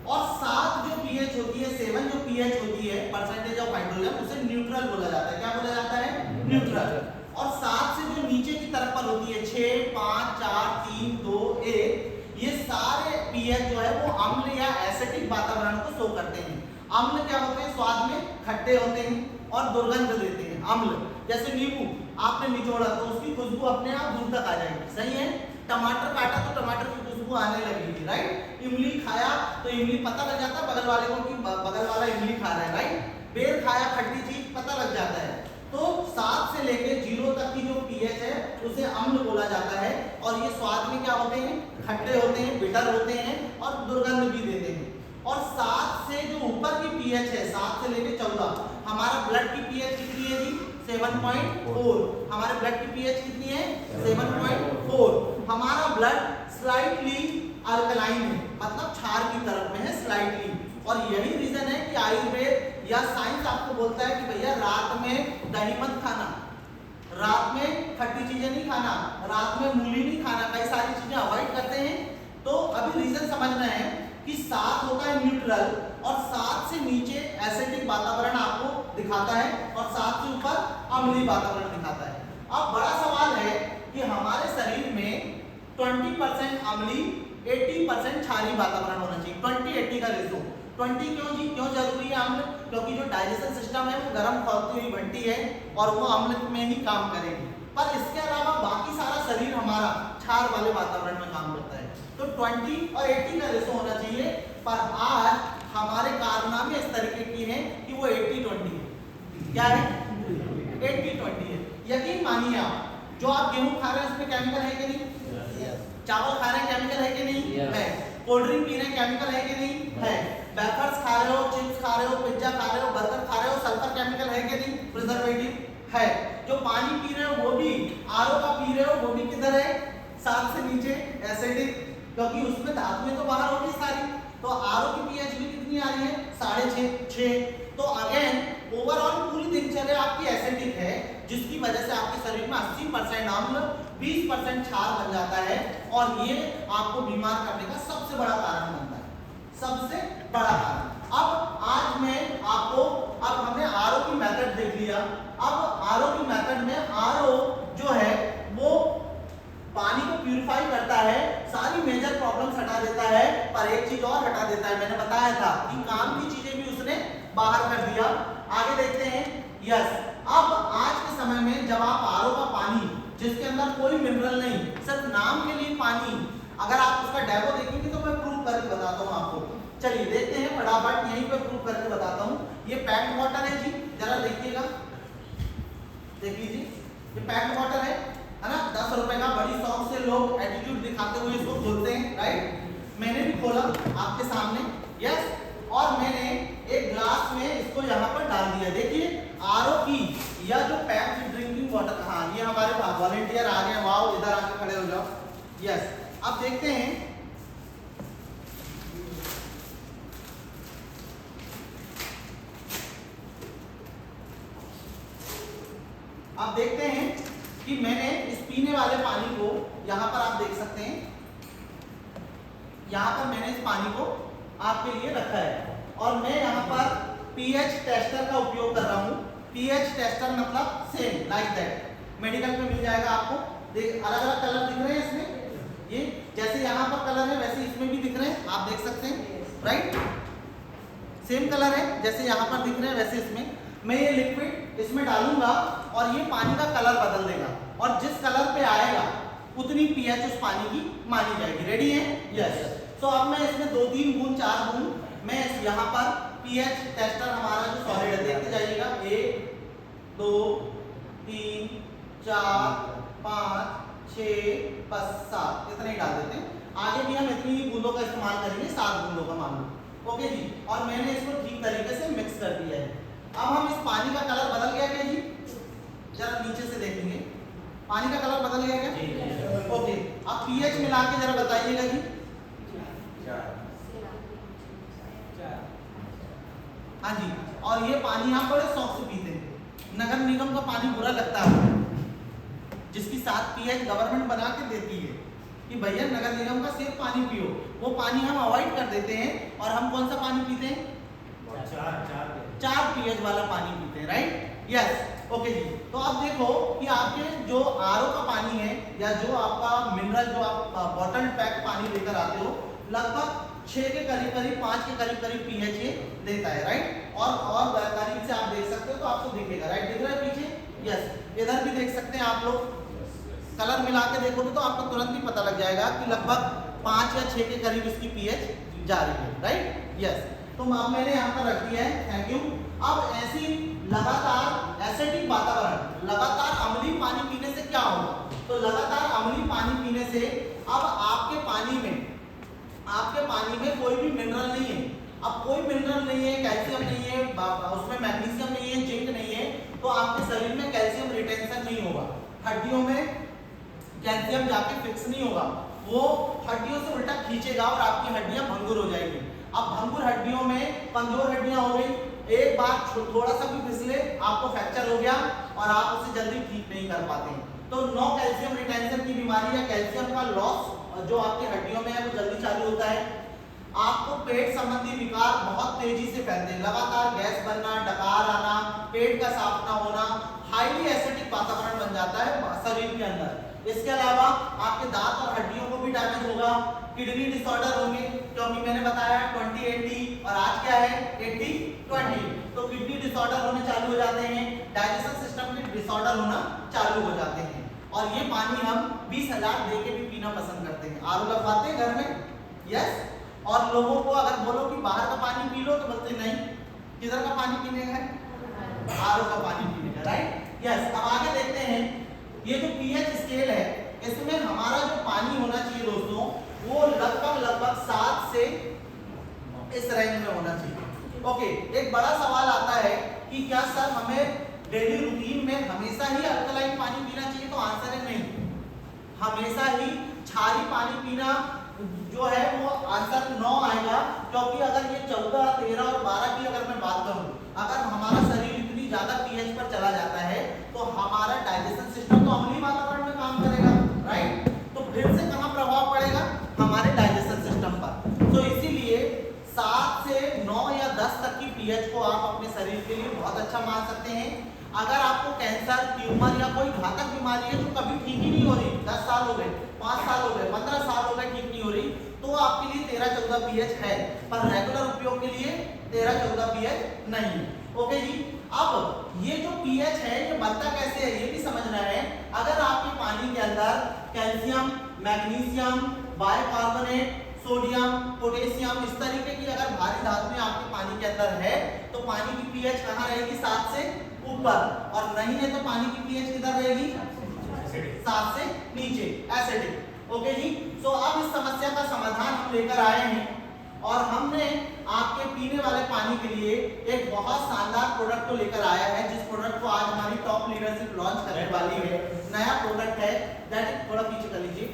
और 7 जो पीएच होती है, 7 जो पीएच होती है, परसेंटेज ऑफ हाइड्रोजन, उसे न्यूट्रल बोला जाता है। क्या बोला जाता है? न्यूट्रल। और 7 से जो नीचे की तरफ पर होती है, 6, 5, 4, 3, 2, 1, ये सारे पीएच जो है वो अम्ल या एसिडिक वातावरण को शो करते हैं। अम्ल क्या होते हैं? स्वाद में खट्टे होते हैं और दुर्गंध देते हैं। अम्ल जैसे नींबू आपने निचोड़ा तो उसकी खुशबू अपने आप दूर तक आ जाएगी, सही है। टमाटर काटा तो टमाटर की खुशबू आने लगेगी, राइट। इमली खाया तो इमली पता लग जाता है बगल वाले को कि बगल वाला इमली खा रहा है, राइट। बेर खाया, खट्टी चीज, पता लग जाता है। तो 7 से लेके 0 तक की जो पीएच है उसे अम्ल बोला जाता है। और ये स्वाद में क्या होते हैं? खट्टे होते हैं, बिटर होते हैं और दुर्गंध भी देते हैं। और 7 से जो ऊपर की पीएच है, 7 से लेके 14, हमारा ब्लड की पीएच कितनी है जी? 7.4। हमारे ब्लड की पीएच कितनी है? 7.4। हमारा ब्लड स्लाइटली अल्कलाइन है, मतलब क्षार की तरफ में है, स्लाइटली। और यही रीजन है कि आयुर्वेद या साइंस आपको बोलता है कि भैया रात में दही मत खाना, रात में खट्टी चीजें नहीं खाना, रात में मूली नहीं खाना, कई सारी चीजें अवॉइड करते हैं। तो अभी रीजन समझना है कि 7 होता है न्यूट्रल और 7 से नीचे एसिडिक वातावरण आपको दिखाता है और 7 से ऊपर अम्लीय वातावरण दिखाता है। अब बड़ा सवाल है कि हमारे शरीर में 20% अम्लीय, 80% क्षारीय वातावरण होना चाहिए। 20-80 का रेशो। 20 क्यों जी? क्यों जरूरी है अम्ल? क्योंकि जो डाइजेशन सिस्टम है वो गर्म खौलती हुई घंटी है और वो अम्ल में ही काम करेगी। पर इसके अलावा बाकी सारा शरीर हमारा क्षार वाले वातावरण में काम करता है। तो 20 और 80 का रेशो होना चाहिए। पर आज हमारे कारनामे इस तरीके की हैं कि वो 80-20 है। क्या है? 80-20 है। यकीन मानिए आप, जो आप गेहूं खा रहे हैं उसमें केमिकल है कि नहीं? चावल खा रहे हैं, केमिकल है कि नहीं? है। कोल्ड ड्रिंक पी रहे हैं, केमिकल है कि नहीं? है। वेफर्स खा रहे हो, चिप्स खा रहे हो, पिज्जा खा रहे हो, बर्गर खा रहे हो, सल्फर केमिकल है कि नहीं? प्रिजर्वेटिव है। जो पानी पी रहे हो वो भी आरओ का पी रहे हो, वो भी किधर है? 7 से नीचे एसिडिक, क्योंकि उसमें धातुएं तो बाहर होगी सारी। तो आरओ की पीएच भी कितनी आ रही है? 6.5-6। तो अगेन ओवरऑल पूरी दिनचर्या आपकी एसिडिक है, जिसकी वजह से आपके शरीर में 80% अम्ल, 20% क्षार बन जाता है और ये आपको बीमार करने का सबसे बड़ा कारण बनता है, सबसे बड़ा कारण। अब आज मैं आपको, अब हमने आरओ की मेथड देख लिया। अब आरओ की मेथड में आरओ जो है वो पानी को प्यूरिफाई करता है, सारी मेजर प्रॉब्लम्स हटा देता है, पर एक चीज और हटा देता है। मैंने बताया था कि काम की चीजें भी उसने बाहर कर दिया। आगे देखते हैं। यस, अब आज के समय में जब आप आरओ का पानी, जिसके अंदर कोई मिनरल नहीं, सिर्फ नाम के लिए पानी, अगर आप उसका डेमो देखेंगे तो मैं प्रूव करके बताता हूँ आपको। चलिए देखते हैं फटाफट, यहीं पे प्रूव करके बताता हूँ। ये पैक्ड वाटर है जी, जरा देखिएगा, देख लीजिए, ये पैक्ड वाटर है ना? 10 रुपए का, बड़ी शौक से लोग एटीट्यूड दिखाते हुए इसको खोलते हैं, राइट। मैंने भी खोला आपके सामने, यस, और मैंने एक ग्लास में इसको यहाँ पर डाल दिया। देखिए आरओ की या जो पैक्ड ड्रिंकिंग वाटर, हाँ ये हमारे वॉलंटियर आ गए, वाओ, इधर आके खड़े हो जाओ। यस, अब देखते हैं। अब देखते हैं कि मैंने इस पीने वाले पानी को, यहां पर आप देख सकते हैं, यहां पर मैंने इस पानी को आपके लिए रखा है और मैं यहां पर पीएच टेस्टर का उपयोग कर रहा हूं। पीएच टेस्टर मतलब सेम लाइक दैट, मेडिकल में मिल जाएगा आपको। देख, अलग अलग कलर दिख रहे हैं इसमें, ये जैसे यहाँ पर कलर है वैसे इसमें भी दिख रहे हैं, आप देख सकते हैं, राइट। सेम कलर है, जैसे यहाँ पर दिख रहे हैं वैसे इसमें मैं ये लिक्विड इसमें डालूंगा और ये पानी का कलर बदल देगा और जिस कलर पे आएगा उतनी पीएच उस पानी की मानी जाएगी। रेडी है? यस। तो अब मैं इसमें 2-3 बूंद 4 बूंद मैं यहाँ पर पीएच टेस्टर हमारा जो सॉलिड है, देखते जाइएगा, 1 2 3 4 5 6 बस 7, इतने ही डाल देते हैं। आगे भी हम इतनी ही बूंदों का इस्तेमाल करेंगे, 7 बूंदों का मान लो, ओके जी। और मैंने इसको ठीक तरीके से मिक्स कर दिया है। अब हम इस पानी का कलर बदल गया क्या जी? जरा नीचे से देखेंगे, पानी का कलर बदल गया क्या? ओके, अब पीएच मिला के जरा बताइएगा जी। और ये पानी आप बड़े शौक से पीते हैं। नगर निगम का पानी बुरा लगता है, जिसकी 7 पीएच गवर्नमेंट बना के देती है कि भैया नगर निगम का सिर्फ पानी पियो, वो पानी हम अवॉइड कर देते हैं और हम कौन सा पानी पीते हैं? 4 पीएच वाला पानी पीते हैं, राइट? यस, ओके जी। तो अब देखो कि आपके जो आरओ का पानी है या जो आपका मिनरल जो आप बॉटल पैक पानी लेकर आते हो, लगभग 6 के करीब 5 के करीब पीएच ये देता है, राइट? और करीब से आप देख सकते हो तो आपको दिखेगा, राइट? दिख रहा है पीछे? यस, इधर भी देख सकते हैं आप लोग, कलर मिला के देखोगे तो आपको तुरंत ही पता लग जाएगा कि लगभग 5 या 6 के करीब इसकी पीएच जा रही है, राइट? यस, तो अब मैंने यहाँ पर रख दिया है, थैंक यू। अब ऐसी लगातार एसिडिक वातावरण, लगातार अम्लीय पानी पीने से क्या होगा? तो लगातार अम्लीय पानी पीने से अब आपके पानी में कोई भी मिनरल नहीं है। अब कोई मिनरल नहीं है, कैल्शियम नहीं है, उसमें मैग्नीशियम नहीं है, जिंक नहीं है, तो आपके शरीर में कैल्शियम रिटेंशन नहीं होगा, हड्डियों में कैल्शियम जाके फिक्स नहीं होगा, वो हड्डियों से उल्टा खींचेगा और आपकी हड्डियां भंगुर हो जाएगी। अब भंगुर हड्डियों में कमजोर हड्डियां हो गई, एक बार थोड़ा सा भी फिसले आपको फ्रैक्चर हो गया और आप उसे जल्दी ठीक नहीं कर पाते। तो नो कैल्शियम रिटेंशन की बीमारी या कैल्शियम का लॉस जो आपकी हड्डियों में है वो जल्दी चालू होता है। आपको पेट संबंधी विकार बहुत तेजी से फैलते हैं, लगातार गैस बनना, डकार आना, पेट का साफ ना होना, हाईली एसिडिक वातावरण बन जाता है शरीर के अंदर। इसके अलावा आपके दांत और हड्डियों को भी डैमेज होगा, किडनी डिसऑर्डर होंगे, क्योंकि मैंने बताया 20-80 और आज क्या है 80-20, तो किडनी डिसऑर्डर होने चालू हो जाते हैं, डाइजेशन सिस्टम के डिसऑर्डर होना चालू हो जाते हैं। और ये पानी हम 20,000 दे के भी पीना पसंद करते हैं। आरओ लगवाते हैं घर में, यस। और लोगों को अगर बोलो कि बाहर का पानी पी लो तो बोलते नहीं, किधर का पानी पीने का है? आरओ का पानी पीने का, राइट? यस। अब आगे देखते हैं, ये जो पीएच स्केल है इसमें हमारा जो पानी होना चाहिए दोस्तों, वो लगभग 7 से इस रेंज में होना चाहिए। ओके, एक बड़ा सवाल आता है कि क्या सर हमें डेली रूटीन में हमेशा ही अल्कलाइन पानी पीना चाहिए? तो आंसर है नहीं, हमेशा ही क्षारीय पानी पीना जो है वो आंसर 9 आएगा, क्योंकि अगर ये 14, 13 और 12 की अगर मैं बात करूं, अगर हमारा शरीर इतनी ज्यादा पीएच पर चला जाता है तो हमारा डाइजेशन सिस्टम तो अम्लीय वातावरण में काम करेगा, राइट? तो फिर से कहां प्रभाव पड़ेगा? हमारे डाइजेशन सिस्टम पर। तो इसीलिए 7 से 9 या 10 तक की पीएच को आप अपने शरीर के लिए बहुत अच्छा मान सकते हैं। अगर आपको कैंसर, ट्यूमर या कोई घातक बीमारी है जो कभी ठीक ही नहीं हो रही, 10 साल हो गए, 5 साल हो गए, 15 साल हो गए, ठीक नहीं हो रही, तो आपके लिए 13-14 पीएच है, पर रेगुलर उपयोग के लिए 13-14 पीएच नहीं है। ओके जी। अब ये जो पीएच है ये बनता कैसे है ये भी समझना है। अगर आपके पानी के अंदर calcium, magnesium, bicarbonate, sodium, potassium इस तरीके की अगर भारी धातुएं आपके पानी के अंदर है तो पानी की पीएच कहाँ रहेगी? 7 से ऊपर, और नहीं है तो पानी की पीएच किधर रहेगी? 7 से नीचे, एसिडिक। ओके जी। तो अब इस समस्या का समाधान हम लेकर आए हैं और हमने आपके पीने वाले पानी के लिए एक बहुत शानदार प्रोडक्ट को लेकर आया है, जिस प्रोडक्ट को आज हमारी टॉप लीडरशिप लॉन्च करने वाली है। नया प्रोडक्ट है, दैट इज, थोड़ा पीछे कर लीजिए,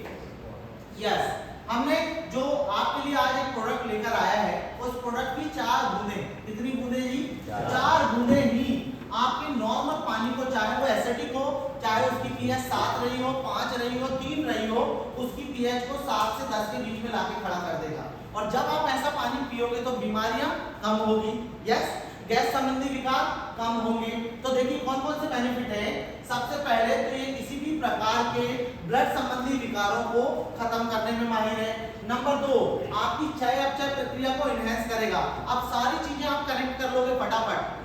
यस। हमने जो आपके लिए आज एक प्रोडक्ट लेकर आया है उस प्रोडक्ट की 4 बूंदें, कितनी बूंदें जी? 4 बूंदें ही आपके नॉर्मल पानी को, चाहे वो एसिडिक हो, चाहे उसकी पीएच 7 रही हो, 5 रही हो, 3 रही हो, उसकी पीएच को 7 से 10 के बीच में लाके खड़ा कर देगा। और जब आप ऐसा पानी पियोगे तो बीमारियां कम होगी, यस, गैस संबंधी विकार कम होंगे। तो देखिए कौन कौन से बेनिफिट है। सबसे पहले तो ये किसी भी प्रकार के ब्लड संबंधी विकारों को खत्म करने में माहिर है। नंबर 2, आपकी क्षय अपचय प्रक्रिया को इनहेंस करेगा। अब सारी चीजें आप कनेक्ट कर लोगे फटाफट।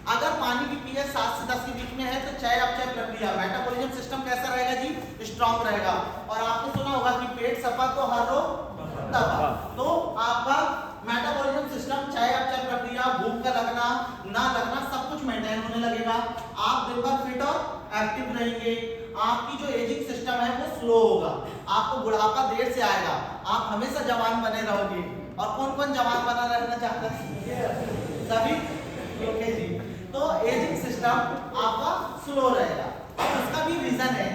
अगर पानी की पीएच 7 से 10 के बीच में है तो क्षय अपचय प्रक्रिया, मेटाबॉलिज्म सिस्टम कैसा रहेगा जी? स्ट्रांग रहेगा। और आपने सुना होगा कि पेट सफा तो हर रोग दवा, तो आपका मेटाबॉलिज्म सिस्टम, क्षय अपचय प्रक्रिया, भूख का लगना ना लगना सब कुछ मेंटेन होने लगेगा। आप दिन भर फिट और एक्टिव रहेंगे। आपकी जो एजिंग सिस्टम है वो स्लो होगा, आपको बुढ़ापा देर से आएगा, आप हमेशा जवान बने रहोगे। और कौन कौन जवान बना रहना चाहता है? सभी, ओके जी। तो एजिंग सिस्टम आपका स्लो रहेगा। और उसका भी रीजन है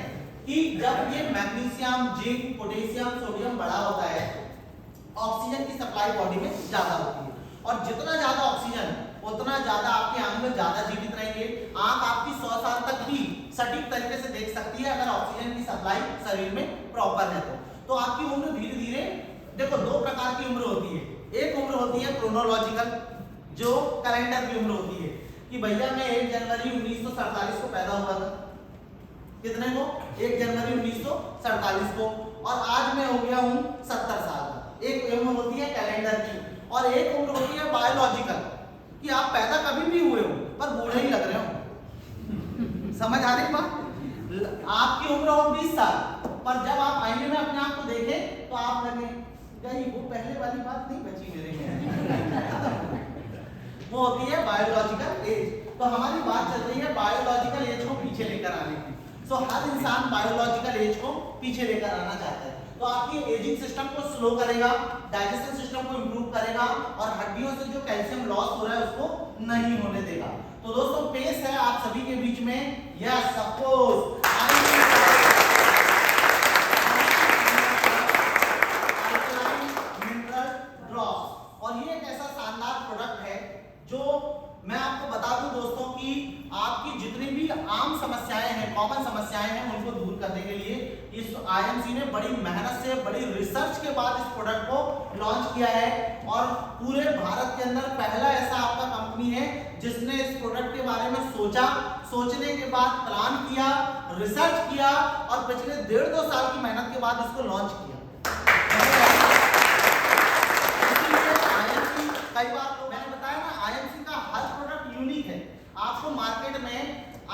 कि जब ये मैग्नीशियम, जिंक, पोटेशियम, सोडियम बड़ा होता है, ऑक्सीजन की सप्लाई बॉडी में ज्यादा होती है, और जितना ज्यादा ऑक्सीजन उतना ज्यादा आपकी आंख में ज्यादा जीवित रहेंगे। आंख आपकी 100 साल तक भी सटीक तरीके से देख सकती है अगर ऑक्सीजन की सप्लाई शरीर में प्रॉपर है तो आपकी उम्र धीरे धीरे, देखो दो प्रकार की उम्र होती है। एक उम्र होती है क्रोनोलॉजिकल, जो कैलेंडर की उम्र होती है कि भैया मैं 1 जनवरी 1947 को पैदा हुआ था, कितने को 1 जनवरी 1947 को, और आज मैं हो गया हूं 70 साल का। एक उम्र होती है कैलेंडर की और एक उम्र होती है बायोलॉजिकल कि आप पैदा कभी भी हुए हो पर बूढ़े ही लग रहे हो। समझ आ रही बात? आपकी उम्र हो 20 साल पर जब आप आईने में अपने आप को देखें तो आप लगे कहीं वो पहले वाली बात नहीं बची मेरे में। वो होती है बायोलॉजिकल एज। तो हमारी बात चल रही है बायोलॉजिकल एज को पीछे लेकर आने की। सो हर इंसान बायोलॉजिकल एज को पीछे लेकर आना चाहता है। तो आपकी एजिंग सिस्टम को स्लो करेगा, डाइजेशन सिस्टम को इंप्रूव करेगा और हड्डियों से जो कैल्शियम लॉस हो रहा है उसको नहीं होने देगा। तो दोस्तों पेस है आप सभी के बीच में। यस सपोज और ये एक ऐसा शानदार प्रोडक्ट है जो मैं आपको बता दूं दोस्तों कि आपकी जितनी भी आम समस्याएं हैं, कॉमन समस्याएं हैं, उनको दूर करने के लिए इस आईएमसी ने बड़ी मेहनत से, बड़ी रिसर्च के बाद इस प्रोडक्ट को लॉन्च किया है और पूरे भारत के अंदर पहला ऐसा आपका कंपनी है जिसने इस प्रोडक्ट के बारे में सोचा, सोचने के बाद प्लान किया, रिसर्च किया और पिछले 1.5-2 साल की मेहनत के बाद इसको लॉन्च किया। कई बार तो मैंने बताया ना आईएमसी का हर प्रोडक्ट यूनिक है। आपको मार्केट में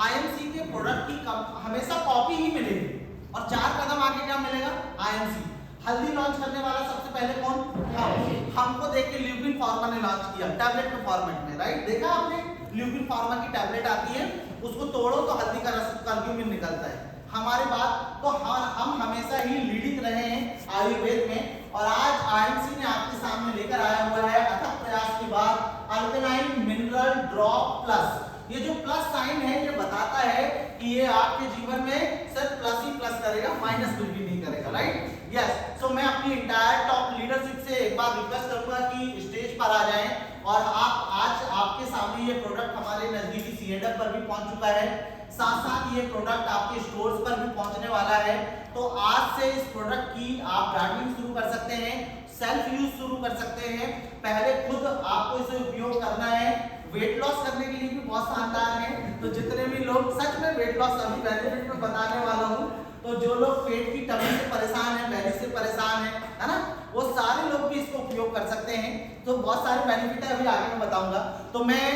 आईएमसी के प्रोडक्ट की हमेशा कॉपी ही मिलेगी और 4 कदम आगे क्या मिलेगा? आईएमसी। हल्दी लॉन्च करने वाला सबसे पहले कौन? हमको देख के ल्यूपिन फार्मा ने लॉन्च किया टैबलेट के फॉर्मेट में, राइट? देखा आपने ल्यूपिन फार्मा की टैबलेट आती है, उसको तोड़ो तो हल्दी का रस कर्क्यूमिन निकलता है। हमारी बात तो हम हमेशा ही लीडिंग रहे हैं आयुर्वेद में और आज आईएमसी ने आपके सामने लेकर आया हुआ है अथक प्रयास के बाद अल्कलाइन मिनरल ड्रॉप प्लस। ये जो प्लस साइन है ये बताता है कि ये आपके जीवन में सिर्फ प्लस ही प्लस करेगा, माइनस बिल्कुल नहीं करेगा, राइट? यस। सो मैं अपनी इंटायर टॉप लीडरशिप से एक बार रिक्वेस्ट करूंगा कि स्टेज पर आ जाएं और आप आज आपके सामने ये प्रोडक्ट हमारे नजदीकी सीएडएफ पर भी पहुंच चुका है, साथ साथ ये प्रोडक्ट आपके स्टोर्स पर भी पहुंचने वाला है। तो आज से इस प्रोडक्ट की आप ब्रांडिंग शुरू कर सकते हैं, सेल्फ यूज शुरू कर सकते हैं। पहले खुद आपको इसे उपयोग करना है। वेट लॉस करने के लिए भी बहुत शानदार है। तो जितने भी लोग सच में वेट लॉस अभी बेनिफिट में बताने वाला हूँ, तो जो लोग पेट की टमी से परेशान है, बेली से परेशान है ना, वो सारे लोग भी इसको उपयोग कर सकते हैं। तो बहुत सारे बेनिफिट है, अभी आगे मैं बताऊंगा। तो मैं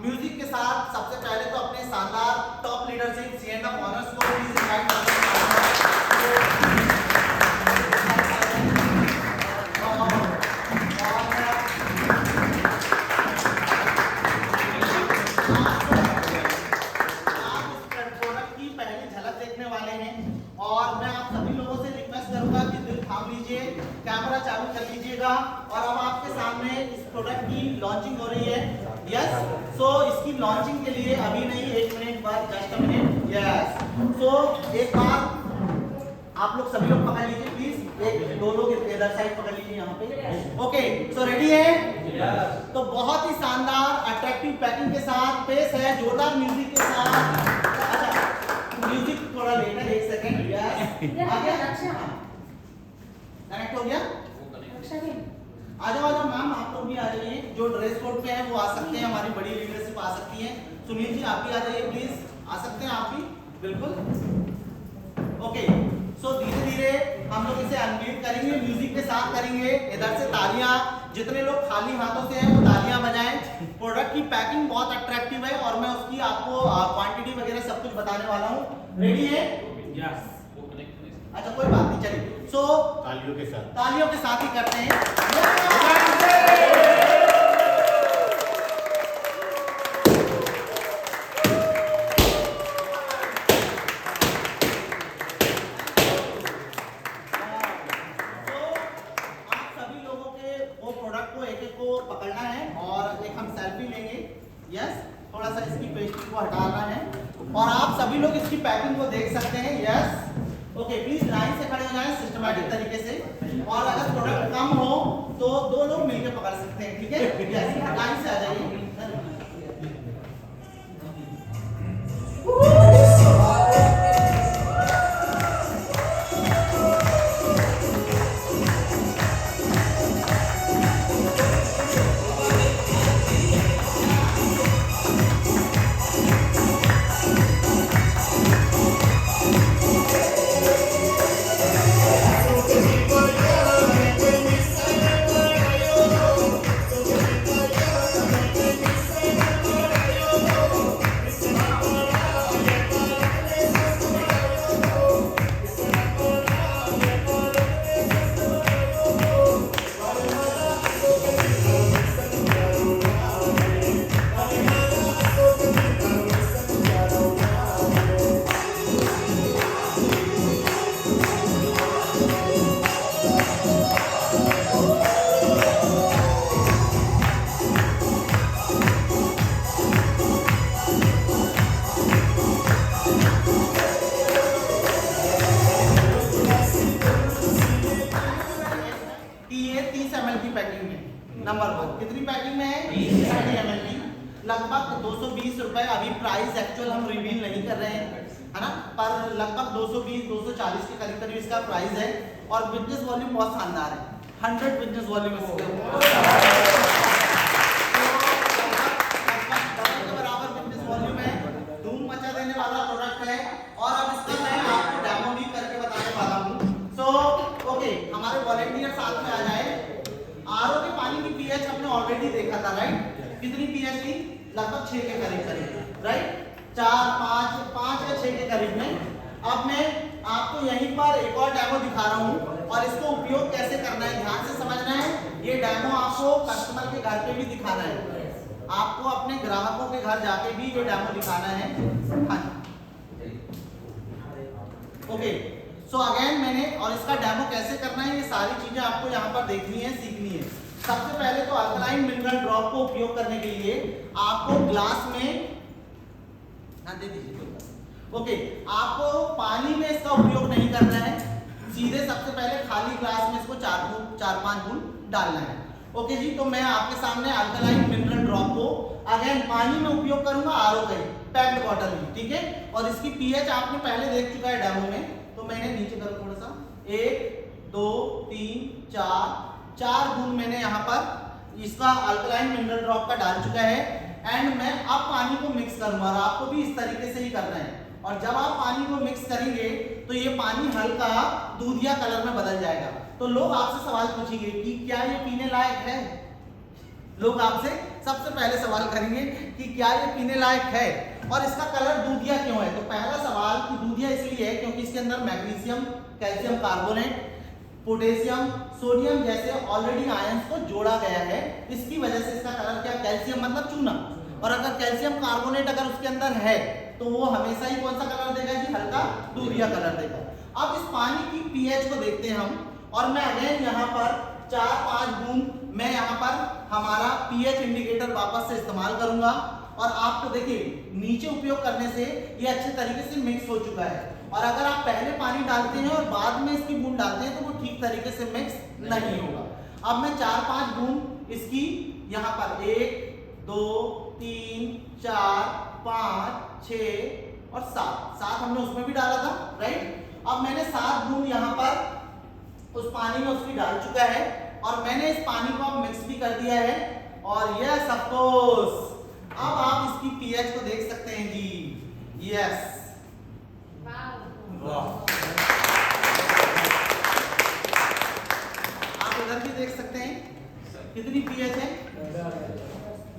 म्यूजिक के साथ सबसे पहले तो अपने शानदार टॉप लीडरशिप सीएनएफ ऑनर्स को प्लीज इनवाइट करना और मैं आप सभी लोगों से रिक्वेस्ट करूंगा कि दिल थाम लीजिए, कैमरा चालू कर लीजिएगा और अब आपके सामने इस प्रोडक्ट की लॉन्चिंग हो रही है। यस, सो इसकी लॉन्चिंग के लिए अभी नहीं, 1 मिनट बाद, जस्ट अ मिनट। यस, सो एक बार आप लोग सभी लोग पकड़ लीजिए प्लीज, एक दो लोग इधर साइड पकड़ लीजिए यहाँ पे। ओके, सो रेडी है? यस। तो बहुत ही शानदार अट्रैक्टिव पैकिंग के साथ पेश है, जोरदार म्यूजिक के साथ। म्यूजिक थोड़ा लेट है, 1 सेकंड। यस, आ गया? कनेक्ट हो गया? आ जाओ मैम, आप लोग भी आ जाइए। जो ड्रेस कोड पे है वो आ सकते हैं, हमारी बड़ी लीडरशिप आ सकती है। सुनील जी आप भी आ जाइए प्लीज, आ सकते हैं आप भी, बिल्कुल। ओके, सो धीरे धीरे हम लोग इसे अनम्यूट करेंगे, म्यूजिक के साथ करेंगे। इधर से तालियां, जितने लोग खाली हाथों से हैं वो तालियां बजाएं। प्रोडक्ट की पैकिंग बहुत अट्रैक्टिव है और मैं उसकी आपको क्वांटिटी वगैरह सब कुछ बताने वाला हूँ। रेडी है? यस। अच्छा कोई बात नहीं, चलिए। सो तालियों के साथ ही करते हैं। आप सभी लोगों के वो प्रोडक्ट को एक-एक को पकड़ना है और एक हम सेल्फी लेंगे। यस, थोड़ा सा इसकी पेस्ट्री को हटाना है और आप सभी लोग इसकी पैकिंग को देख सकते हैं। यस, ओके, प्लीज लाइन से खड़े हो जाएं सिस्टमैटिक तरीके से और अगर प्रोडक्ट कम हो तो 2 लोग मिलकर पकड़ कर सकते हैं, ठीक है? यस, लाइन से आ जाइए। ये 30 ml की पैकिंग में नंबर 1 कितनी पैकिंग में है 30 ml की लगभग 220 रुपए। अभी प्राइस एक्चुअल हम रिवील नहीं कर रहे हैं, है ना, पर लगभग 220 240 के करीब करीब इसका प्राइस है। और बिजनेस वॉल्यूम बहुत शानदार है, 100 बिजनेस वॉल्यूम इसके बराबर बिजनेस वॉल्यूम है, धूम मचा देने वाला प्रोडक्ट है। और अब इसका मैं आपको डेमो भी करके बताने वाला हूँ। ओके, हमारे वॉलंटियर साथ में आ जाए। आरओ के पानी की पीएच हमने ऑलरेडी देखा था, राइट? कितनी पीएच थी? लगभग 6 के करीब, राइट? 4 5 या 6 के करीब में। अब मैं आपको यहीं पर एक और डेमो दिखा रहा हूँ और इसको उपयोग कैसे करना है ध्यान से समझना है। ये डेमो आपको कस्टमर के घर पे भी दिखाना है, आपको अपने ग्राहकों के घर जाके भी ये डेमो दिखाना है। हाँ, ओके। सो अगेन मैंने, और इसका डेमो कैसे करना है ये सारी चीजें आपको यहाँ पर देखनी है, सीखनी है। सबसे पहले तो अल्कलाइन मिनरल ड्रॉप को उपयोग करने के लिए आपको ग्लास में, हाँ दे दीजिए, ओके, आपको पानी में इसका उपयोग नहीं करना है, सीधे सबसे पहले खाली ग्लास में इसको 4-5 बूंद डालना है। ओके जी, तो मैं आपके सामने अल्कलाइन मिनरल ड्रॉप को अगेन पानी में उपयोग करूंगा, आरओ का पैक्ड बॉटल में, ठीक है? और इसकी पीएच आपने पहले देख चुका है डेमो में, तो मैंने नीचे करो थोड़ा सा, 1 2 3 4 बूंद मैंने यहाँ पर इसका अल्कलाइन मिनरल ड्रॉप का डाल चुका है। एंड मैं अब पानी को मिक्स करूंगा और आपको भी इस तरीके से ही करना है। और जब आप पानी को मिक्स करेंगे तो ये पानी हल्का दूधिया कलर में बदल जाएगा। तो लोग आपसे सवाल पूछेंगे कि क्या ये पीने लायक है? लोग आपसे सबसे पहले सवाल करेंगे कि क्या ये पीने लायक है और इसका कलर दूधिया क्यों है? तो पहला सवाल कि दूधिया इसलिए है क्योंकि इसके अंदर magnesium, calcium carbonate, potassium, sodium जैसे ऑलरेडी आयंस को जोड़ा गया है। इसकी वजह से इसका कलर क्या, कैल्शियम मतलब चूना, और अगर कैल्शियम कार्बोनेट अगर उसके अंदर है तो वो हमेशा ही कौन सा कलर देगा जी? हल्का दूधिया कलर देगा। अब इस पानी की पीएच को देखते हैं हम, और मैं अगेन यहाँ पर 4-5 बूंद मैं यहाँ पर हमारा पीएच इंडिकेटर वापस से इस्तेमाल करूंगा। और आपको देखिए नीचे उपयोग करने से ये अच्छे तरीके से मिक्स हो चुका है। और अगर आप पहले पानी डालते हैं और बाद में इसकी बूंद डालते हैं तो वो ठीक तरीके से मिक्स नहीं होगा। अब मैं 4-5 बूंद इसकी यहाँ पर 1 2 3 4 5 6 और 7 हमने उसमें भी डाला था, राइट? अब मैंने 7 बूंद यहाँ पर उस पानी में उसकी डाल चुका है और मैंने इस पानी को अब मिक्स भी कर दिया है। और यस ऑफ कोर्स अब आप इसकी पीएच को देख सकते हैं जी। यस, आप इधर भी देख सकते हैं कितनी पीएच है।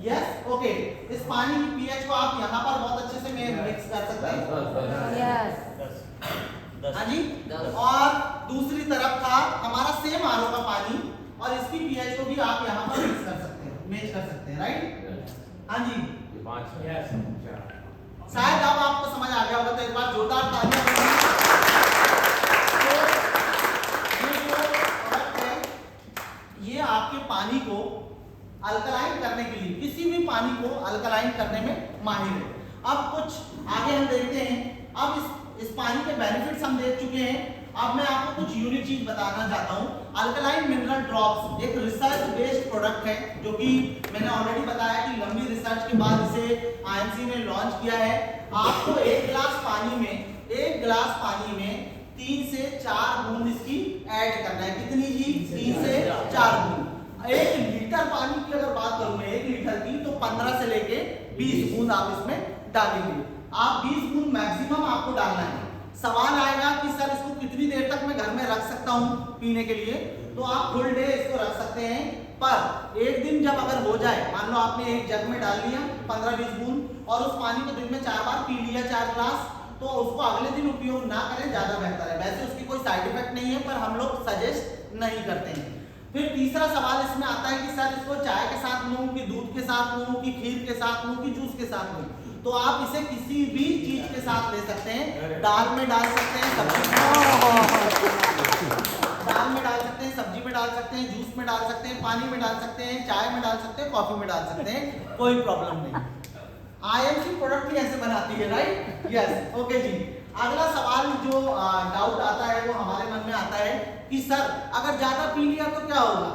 Yes, okay. इस पानी की पीएच को आप यहाँ पर बहुत अच्छे से मिक्स कर सकते हैं। हाँ जी। और दूसरी तरफ था हमारा सेम आरओ का पानी और इसकी पीएच को भी आप यहाँ पर मिक्स कर सकते हैं, मैच कर सकते हैं, राइट? हाँ जी। शायद अब आपको समझ आ गया होगा, तो एक बार जोरदार तालियां बजाइए। ये आपके पानी को अल्कलाइन करने के लिए, किसी भी पानी को अल्कलाइन करने में माहिर है। अब कुछ आगे हम देखते हैं। अब इस पानी के बेनिफिट्स हम देख चुके हैं। अब मैं आपको कुछ यूनिक चीज बताना चाहता हूँ। अल्कलाइन मिनरल ड्रॉप्स एक रिसर्च बेस्ड प्रोडक्ट है, जो कि मैंने ऑलरेडी बताया कि लंबी रिसर्च के बाद इसे आईएमसी ने लॉन्च किया है। आपको एक गिलास पानी में 3 से 4 बूंद इसकी ऐड करना है। कितनी जी? 3 से 4 बूंद। 1 लीटर पानी की अगर बात करूं मैं, 1 लीटर की, तो 15 से लेके 20 बूंद आप इसमें डालेंगे। आप 20 बूंद मैक्सिमम आपको डालना है। सवाल आएगा कि सर इसको कितनी देर तक मैं घर में रख सकता हूं पीने के लिए? तो आप फुल डे इसको रख सकते हैं, पर एक दिन जब अगर हो जाए, मान लो आपने एक जग में डाल लिया 15-20 बूंद और उस पानी को दिन में 4 बार पी लिया, 4 ग्लास, तो उसको अगले दिन उपयोग ना करें, ज्यादा बेहतर है। वैसे उसकी कोई साइड इफेक्ट नहीं है, पर हम लोग सजेस्ट नहीं करते हैं। फिर तीसरा सवाल इसमें आता है कि सर इसको चाय के साथ लूं कि दूध के साथ लूं कि खीर के साथ लूं कि जूस के साथ लूं? तो आप इसे किसी भी चीज के साथ ले सकते हैं। दाल में डाल सकते हैं, सब्जी में डाल सकते हैं, सब्जी में डाल सकते हैं, जूस में डाल सकते हैं, पानी में डाल सकते हैं, चाय में डाल सकते हैं, कॉफी में डाल सकते हैं, कोई प्रॉब्लम नहीं। आईएमसी प्रोडक्ट ही ऐसे बनाती है, राइट? यस, ओके जी। अगला सवाल जो डाउट आता है वो हमारे मन में आता है कि सर अगर ज्यादा पी लिया तो क्या होगा?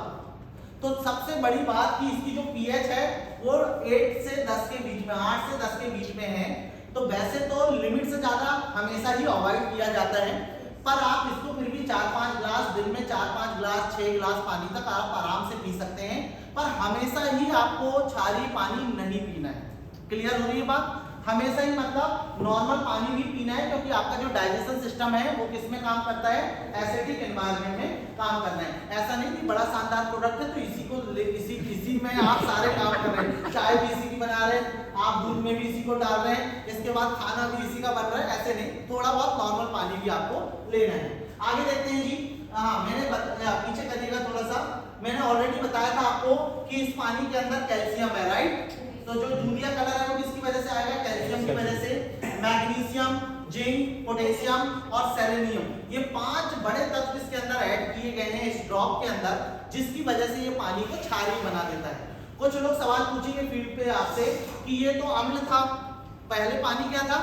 तो सबसे बड़ी बात कि इसकी जो पीएच है वो 8 से 10 के बीच में, 8 से 10 के बीच में है। तो वैसे तो लिमिट से ज्यादा हमेशा ही अवॉइड किया जाता है, पर आप इसको फिर भी 4-5 ग्लास दिन में, 4-5 ग्लास 6 ग्लास पानी तक आप आराम से पी सकते हैं। पर हमेशा ही आपको क्षारीय पानी नहीं पीना है। क्लियर हो रही है बात? हमेशा ही मतलब नॉर्मल पानी भी पीना है, क्योंकि आपका जो डाइजेशन सिस्टम है वो किस में काम करता है? एसिडिक एनवायरनमेंट में काम करना है। ऐसा नहीं कि बड़ा शानदार प्रोडक्ट है तो इसी में आप सारे काम कर रहे हैं। चाय भी इसी की बना रहे हैं, आप दूध में भी इसी को डाल रहे हैं, इसके बाद खाना भी इसी का बन रहा है, ऐसे नहीं। थोड़ा बहुत नॉर्मल पानी भी आपको लेना है। आगे देखते हैं जी। मैंने पीछे करिएगा थोड़ा सा। मैंने ऑलरेडी बताया था आपको कि इस पानी के अंदर कैल्शियम है, राइट? तो जो जूलिया कलर है वो किसकी वजह से आएगा? कैल्शियम की वजह से। मैग्नीशियम, जिंक, पोटेशियम और सेलेनियम, ये 5 बड़े तत्व इसके अंदर ऐड किए गए हैं इस ड्रॉप के अंदर, जिसकी वजह से ये पानी को क्षारीय बना देता है। कुछ लोग सवाल पूछेंगे फील्ड पे आपसे कि ये तो अम्ल था, पहले पानी क्या था?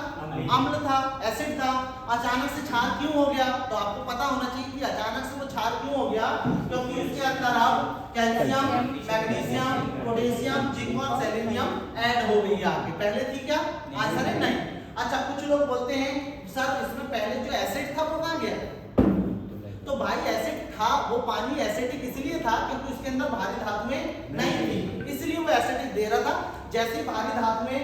अम्ल था, एसिड था, अचानक से क्षार क्यों हो गया? तो आपको पता होना चाहिए कि अचानक से वो क्षार क्यों हो गया, क्योंकि इसके अंदर अब कैल्शियम, मैग्नीशियम, पोटेशियम, जिंक और सेलेनियम ऐड हो गई है आपके। पहले थी क्या? आंसर है नहीं। अच्छा, कुछ लोग बोलते हैं सर इसमें पहले जो एसिड था वो कहाँ गया? तो भाई एसिड था, वो पानी एसिडिक इसलिए था क्योंकि उसके अंदर भारी धातुएं नहीं थी, इसलिए वो एसिडिक दे रहा था। जैसे ही भारी धातुएं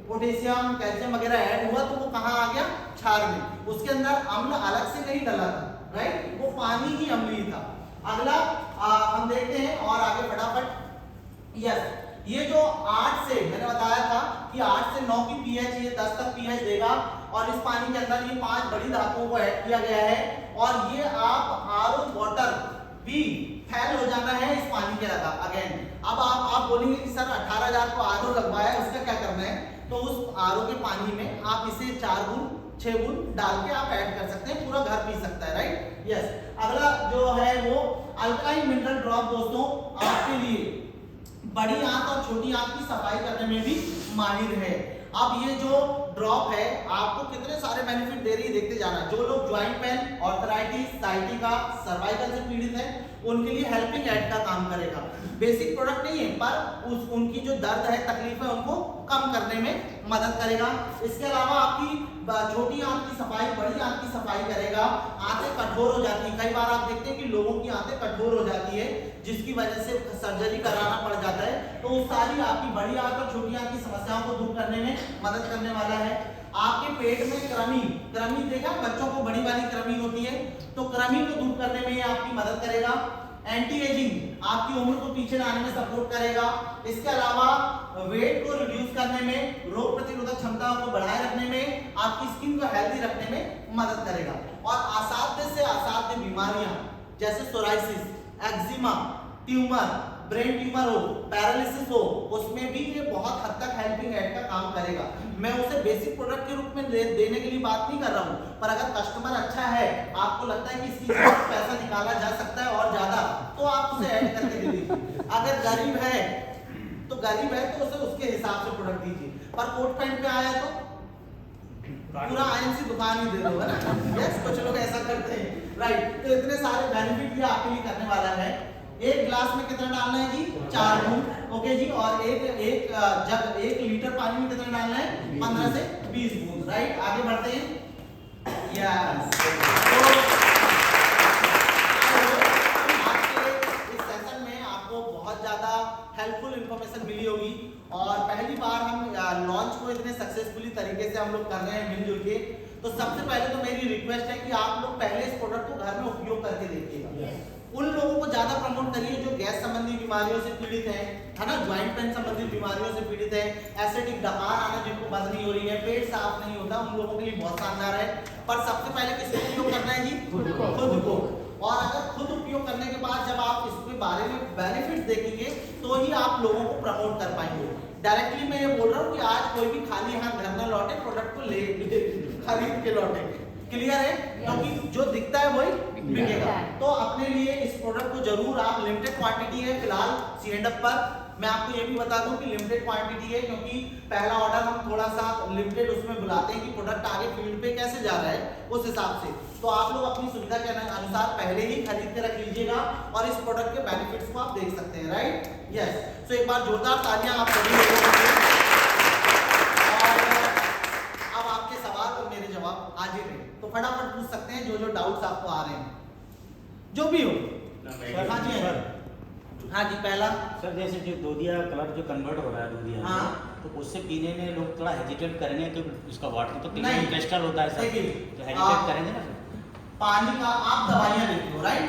पोटेशियम, कैल्शियम वगैरह ऐड हुआ तो वो कहाँ आ गया? क्षार में। उसके अंदर अम्ल अलग से नहीं डला था, राइट? वो पानी ही अम्लीय था। अगला हम देखते हैं और आगे फटाफट। यस, ये जो 8 से मैंने बताया था कि 8 से 9 की पीएच, ये 10 तक पीएच देगा और इस पानी के अंदर ये 5 बड़ी धातुओं को ऐड किया गया है और ये आप आरओ वाटर भी फेल हो जाना है इस पानी के लगा अगेन। अब आप बोलेंगे कि सर 18,000 को आरओ लगवाया, उसका क्या करना है? तो उस आरओ के पानी में आप इसे 4 बूंद 6 बूंद डाल के आप ऐड कर सकते हैं, पूरा घर पी सकता है, राइट? यस। अगला जो है वो अल्कलाइन मिनरल ड्रॉप दोस्तों आपके लिए बड़ी आंत और छोटी आंत की सफाई करने में भी माहिर है। अब ये जो ड्रॉप है आपको कितने सारे बेनिफिट दे रही है, देखते जाना। जो लोग joint pain, arthritis, sciatica, cervical से पीड़ित है उनके लिए हेल्पिंग हैंड का काम करेगा। बेसिक प्रोडक्ट नहीं है, पर उनकी जो दर्द है, तकलीफ है, उनको कम करने में मदद करेगा। इसके अलावा आपकी छोटी आंत की सफाई, बड़ी आंत की सफाई करेगा। आंतें कठोर हो जाती है, कई बार आप देखते हैं कि लोगों की आंतें कठोर हो जाती है जिसकी वजह से सर्जरी कराना पड़ जाता है। तो उस सारी आपकी बड़ी आंत और छोटी आंत की समस्याओं को दूर करने में मदद करने वाला है। आपके पेट में कृमि देखा, बच्चों को बड़ी वाली कृमि होती है, तो कृमि को दूर करने में ये आपकी मदद करेगा। एंटी एजिंग, आपकी उम्र को पीछे लाने में सपोर्ट करेगा। इसके अलावा वेट को रिड्यूस करने में, रोग प्रतिरोधक क्षमता को बढ़ाए रखने में, आपकी स्किन को हेल्दी रखने में मदद करेगा। और असाध्य से असाध्य बीमारियां जैसे psoriasis, eczema, tumour, brain tumour हो, पैरालिसिस हो, उसमें भी ये बहुत हद तक हेल्पिंग हैंड का काम करेगा। मैं उसे बेसिक प्रोडक्ट के रूप में देने के लिए बात नहीं कर रहा हूँ, पर अगर कस्टमर अच्छा है, आपको लगता है कि इसकी पैसा निकाला जा सकता है और ज्यादा, तो आप उसे ऐड करके दे दीजिए। अगर गरीब है तो उसे उसके हिसाब से प्रोडक्ट दीजिए। पर कोट पैंट पे आया तो पूरा आईएनसी दुकान ही दे दो, है ना? यस, कुछ लोग ऐसा करते हैं, राइट? तो इतने सारे बेनिफिट ये आपके लिए करने वाला है। एक ग्लास में कितना डालना है जी? 4 बूंद, ओके जी। और एक जग 1 लीटर पानी में कितना डालना है? 15 से 20 बूंद, राइट? आगे बढ़ते हैं। यस, हेल्पफुल इंफॉर्मेशन मिली होगी और पहली बार हम लॉन्च को इतने सक्सेसफुली तरीके से हम लोग कर रहे हैं मिलजुल के। तो सबसे पहले तो मेरी रिक्वेस्ट है कि आप लोग पहले इस प्रोडक्ट को घर में उपयोग करके देखिएगा। उन लोगों को ज्यादा प्रमोट करिए जो गैस संबंधी बीमारियों से पीड़ित हैं, है ना, ज्वाइंट पेन संबंधित बीमारियों से पीड़ित है, एसिडिक डकार आना जिनको बंद नहीं हो रही है, पेट साफ नहीं होता, उन लोगों के लिए बहुत शानदार है। पर सबसे पहले किसको उपयोग करना है जी? खुद को। और अगर खुद उपयोग करने के बाद जब आप इसके बारे में बेनिफिट्स देखेंगे तो ही आप लोगों को प्रमोट कर पाएंगे। डायरेक्टली मैं ये बोल रहा हूँ कि आज कोई भी खाली हाथ घर न लौटे, प्रोडक्ट को ले खरीद के लौटे। क्लियर है? क्योंकि जो दिखता है वही बिकेगा। तो अपने लिए इस प्रोडक्ट को जरूर आप, लिमिटेड क्वांटिटी है फिलहाल C&F पर। मैं आपको ये भी बता दूं कि लिमिटेड क्वांटिटी है क्योंकि पहला ऑर्डर हम थोड़ा सा लिमिटेड उसमें बुलाते हैं कि प्रोडक्ट आगे फील्ड पे कैसे जा रहा है उस हिसाब से। तो आप लोग अपनी सुविधा के अनुसार पहले ही खरीद के रख लीजिएगा और इस प्रोडक्ट के बेनिफिट्स को आप देख सकते हैं, राइट? यस। सो एक बार जोरदार तालियां आप सभी लोगों को दें। और अब आपके सवाल और मेरे जवाब हाजिर हैं, तो फटाफट पूछ सकते हैं जो डाउट्स आपको आ रहे हैं, जो भी हो। हाँ जी, हाँ जी। पहला सर, जैसे जो दूधिया कलर जो कन्वर्ट हो रहा है दूधिया, हाँ, तो उससे पीने में लोग थोड़ा हेजिटेट करेंगे क्योंकि उसका वाटर तो नहीं, क्रिस्टल होता है सर, तो हेजिटेट करेंगे ना सर? पानी का आप दवाइयां लेते हो, राइट?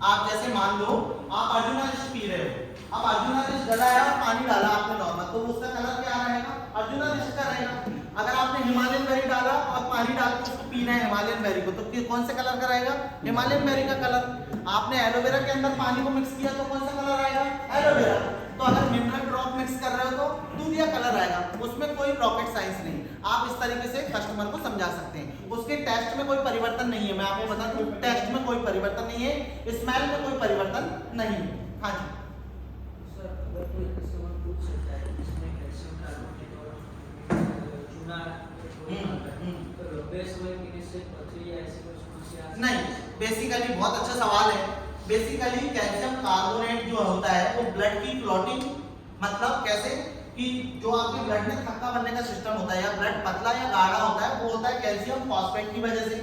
आप जैसे मान लो आप अर्जुनारिस्ट पी रहे हो, अब अर्जुनारिस्ट गला है और पानी डाला आपने नॉर्मल, तो उसका कलर क्या रहेगा? अर्जुनारिस्ट का रहेगा। अगर आपने हिमालयन बेरी डाला और पानी डाल के उसको पीना है हिमालयन बेरी को, तो कौन से कलर का रहेगा? हिमालयन बेरी का कलर। आपने एलोवेरा के अंदर पानी को मिक्स किया तो कौन सा कलर आएगा? एलोवेरा। तो अगर मिनरल ड्रॉप मिक्स कर रहे हो तो दूधिया कलर आएगा, उसमें कोई रॉकेट साइंस नहीं। आप इस तरीके से कस्टमर को समझा सकते हैं। उसके टेस्ट में कोई परिवर्तन नहीं है, मैं आपको बता दूं, टेस्ट में कोई परिवर्तन नहीं है, स्मेल में कोई परिवर्तन नहीं है। हाँ जी सर, अगर कोई कस्टमर पूछ सकता है इसमें कैल्शियम कार्बोनेट और चूना तो लंबे समय पीने से पथरी या ऐसी कोई समस्या नहीं, बेसिकली बहुत अच्छा सवाल है। बेसिकली कैल्शियम कार्बोनेट जो होता है वो ब्लड की क्लॉटिंग, मतलब कैसे कि जो आपके ब्लड में थक्का बनने का सिस्टम होता है या ब्लड पतला या गाढ़ा होता है, वो होता है कैल्शियम फॉस्फेट की वजह से।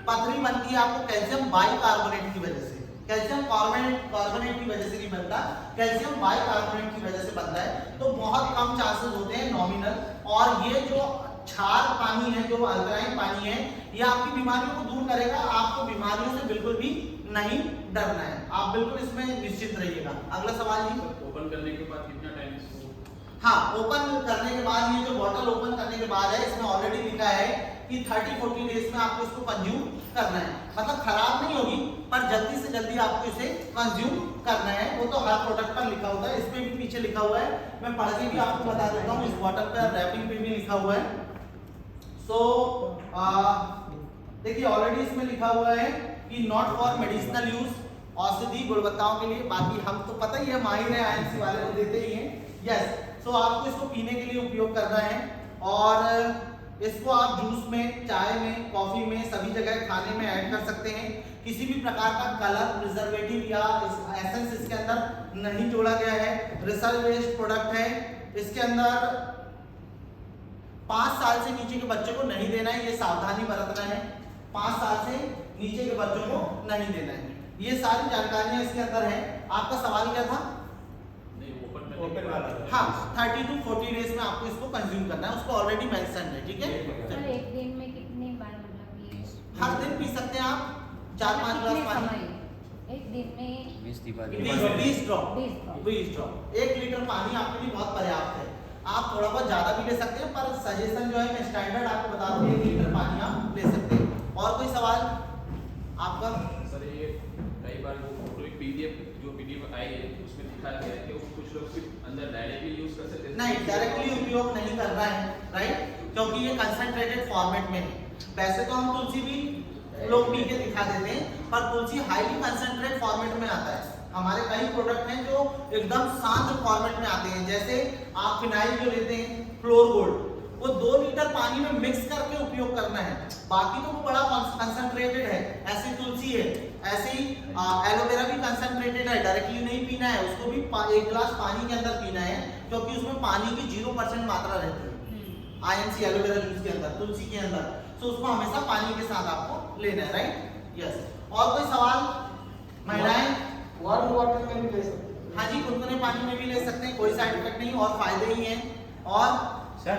पथरी बनती है आपको कैल्शियम बाइकार्बोनेट की वजह से। कैल्शियम कार्बोनेट की वजह से नहीं बनता, कैल्शियम बाइकार्बोनेट की वजह से बनता है। तो बहुत कम चांसेस होते हैं, नॉमिनल। और ये जो क्षार पानी है, जो अल्कलाइन पानी है, ये आपकी बीमारियों को दूर करेगा। आपको बीमारियों से बिल्कुल भी नहीं डरना है, आप बिल्कुल इसमें निश्चिंत रहिएगा। अगला सवाल जी। ओपन करने के बाद कितना टाइम इसको? हाँ, ओपन करने के बाद ये जो बॉटल ओपन करने के बाद है, इसमें ऑलरेडी लिखा है कि 30-40 डेज में आपको इसको कंज्यूम करना है। मतलब खराब नहीं होगी, पर जल्दी से जल्दी आपको इसे कंज्यूम करना है। वो तो हर प्रोडक्ट पर लिखा होता है, इस पे भी पीछे लिखा हुआ है, मैं पढ़ के भी आपको बता देता हूँ। इस बॉटल पर रैपिंग पे भी लिखा हुआ है। सो देखिए ऑलरेडी इसमें लिखा हुआ है कि नॉट फॉर मेडिसिनल यूज, औषधि गुणवत्ताओं के लिए। बाकी हम तो पता ही है, माहिर है, आईएनसी वाले को देते ही हैं। यस। सो आपको इसको पीने के लिए उपयोग करना है और इसको आप जूस में, चाय में, कॉफी में, सभी जगह खाने में ऐड कर सकते हैं। किसी भी प्रकार का कलर, प्रिजर्वेटिव या एसेंस इसके अंदर नहीं जोड़ा गया है। रिसर्च बेस्ड प्रोडक्ट है। इसके अंदर 5 साल से नीचे के बच्चे को नहीं देना है, ये सावधानी बरतना है। 5 साल से नीचे के बच्चों को नहीं देना है। ये सारी जानकारियां इसके अंदर है। आपका सवाल क्या था? नहीं, ओपन वाला। हाँ, 30 to 40 डेज में आपको इसको कंज्यूम करना है, उसको ऑलरेडी मेंशन है, ठीक है? सर, एक दिन में कितनी बार, मतलब ये हर दिन पी सकते हैं आप 4-5 ग्लास पानी। एक दिन में 20 ड्रॉप। 20 ड्रॉप। 1 लीटर पानी आपके लिए बहुत पर्याप्त है। आप थोड़ा बहुत ज्यादा भी ले सकते हैं, पर सजेशन जो है मैं स्टैंडर्ड आपको बता दूं, 1 लीटर पानी आप ले सकते हैं। और कोई सवाल आपका? सर, ये कई बार वो फोटो पीडीएफ जो पीडीएफ आई है उसमें दिखाया गया है कि वो कुछ लोग सिर्फ अंदर डायरेक्टली यूज कर सकते हैं। नहीं, डायरेक्टली उपयोग नहीं करना है, राइट? क्योंकि ये कंसंट्रेटेड फॉर्मेट में है। वैसे तो हम तुलसी भी लोग पी के दिखा देते हैं, पर तुलसी हाईली कंसंट्रेट फॉर्मेट में आता है। हमारे कई प्रोडक्ट हैं जो एकदम शांत फॉर्मेट में आते हैं। जैसे आप फिनाइल जो लेते हैं, फ्लोर गोल्ड, वो 2 लीटर पानी में मिक्स करके उपयोग करना है। बाकी तो वो बड़ा कंसंट्रेटेड है, ऐसी तुलसी है, ऐसे ही एलोवेरा भी कंसंट्रेटेड है, डायरेक्टली नहीं पीना है, उसको भी 1 गिलास पानी के अंदर पीना है, क्योंकि उसमें पानी की 0% मात्रा रहती है आईएनसी एलोवेरा जूस के अंदर, तुलसी के अंदर। तो उसको हमेशा पानी के साथ आपको लेना है, राइट? यस। और कोई सवाल? महिलाएं वार्म वाटर में भी ले सकते हैं। हाँ जी, गुनगुने पानी में भी ले सकते हैं, कोई साइड इफेक्ट नहीं और फायदे ही हैं। और सर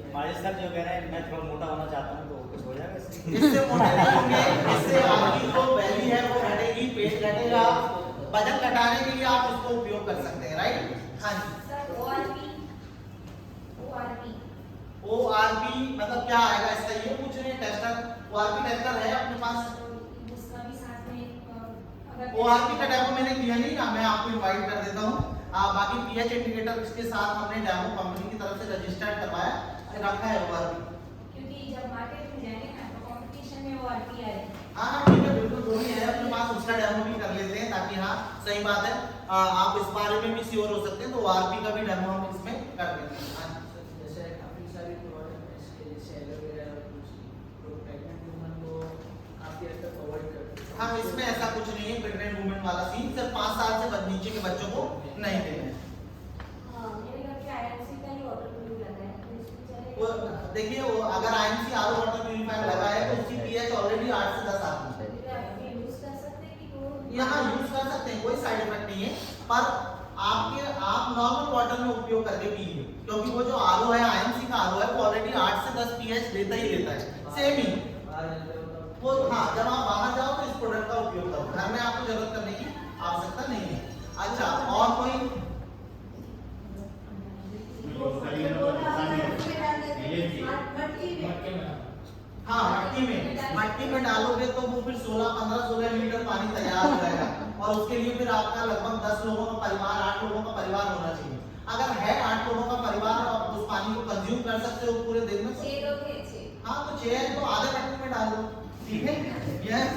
हमारे सर जो कह रहे हैं मैं थोड़ा मोटा होना चाहता हूँ तो कुछ हो जाएगा इससे? इससे मोटे नहीं होंगे, इससे आपकी जो बैली है वो घटेगी, पेट घटेगा, वजन घटाने के लिए आप उसको उपयोग कर सकते हैं, राइट? हाँ जी। सर ORP मतलब क्या आएगा इसका, ये पूछ रहे हैं टेस्टर। ORP टेस्टर है अपने पास? उसका भी साथ में ORP का डेमो मैंने दिया नहीं ना, मैं आपको इनवाइट कर देता हूँ। बाकी pH इंडिकेटर इसके साथ हमने डेमो कंपनी की तरफ से रजिस्टर्ड करवाया रखा है ORP। क्योंकि जब मार्केट में जाएंगे ना तो कंपटीशन में वो ORP आएगा। हाँ ठीक है, बिल्कुल जो भी है अपने पास उसका डेमो भी कर लेते हैं, ताकि हाँ सही बात है, आप इस बारे में भी श्योर हो सकते हैं, तो ORP का भी डेमो हम इसमें कर देते हैं। हाँ जैसे काफी सारी प्रोडक्ट है इसके, जैसे एलोवेरा और तुलसी, तो प्रेग्नेंट वुमन को काफी हद तक अवॉइड करते हैं। हाँ, इसमें ऐसा कुछ नहीं है प्रेग्नेंट वुमेन वाला सीन, सिर्फ 5 साल से नीचे के बच्चों को नहीं देना है। मेरे घर पे IMC का ही वाटर प्रूफ लगा है, तो इसमें वो चलेगा। देखिए, वो अगर IMC RO वाटर प्यूरिफायर लगा है तो उसकी pH ऑलरेडी 8 से 10 आती है। यूज कर सकते हैं कि वो यहाँ यूज कर सकते हैं, कोई साइड इफेक्ट नहीं है, पर आप नॉर्मल वाटर में उपयोग करके पीजिए, क्योंकि वो जो RO है, IMC का RO है, वो ऑलरेडी 8 से 10 pH लेता ही लेता है, सेम ही। बाहर जाते हो तब वो हाँ, जब आप बाहर जाओ तो इस प्रोडक्ट का उपयोग करो, घर में आपको जरूरत करने की आवश्यकता नहीं है। अच्छा, और कोई? हाँ, मट्टी में डालोगे तो वो फिर 16 लीटर पानी तैयार हो जाएगा, और उसके लिए फिर आपका लगभग 10 लोगों का परिवार, 8 लोगों का परिवार होना चाहिए। अगर है 8 लोगों का परिवार और आप उस पानी को कंज्यूम कर सकते हो पूरे दिन में, 6 लोग हैं, 6। हाँ तो 6 है तो आधे मट्टी में डाल दो, ठीक है? यस।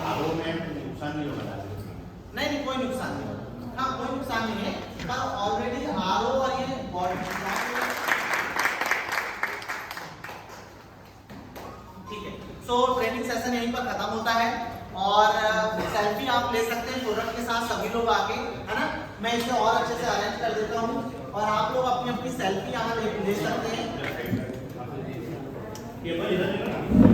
आरो में नुकसान नहीं होगा। नहीं, कोई नुकसान नहीं होगा। हाँ, कोई नुकसान नहीं है, पर ऑलरेडी RO और ये ठीक है। सो ट्रेनिंग सेशन यहीं पर खत्म होता है, और सेल्फी आप ले सकते हैं प्रोडक्ट के साथ, सभी लोग आके, है ना? मैं इसे और अच्छे से अरेंज कर देता हूँ, और आप लोग अपनी अपनी सेल्फी यहाँ ले सकते हैं। ये भाई इधर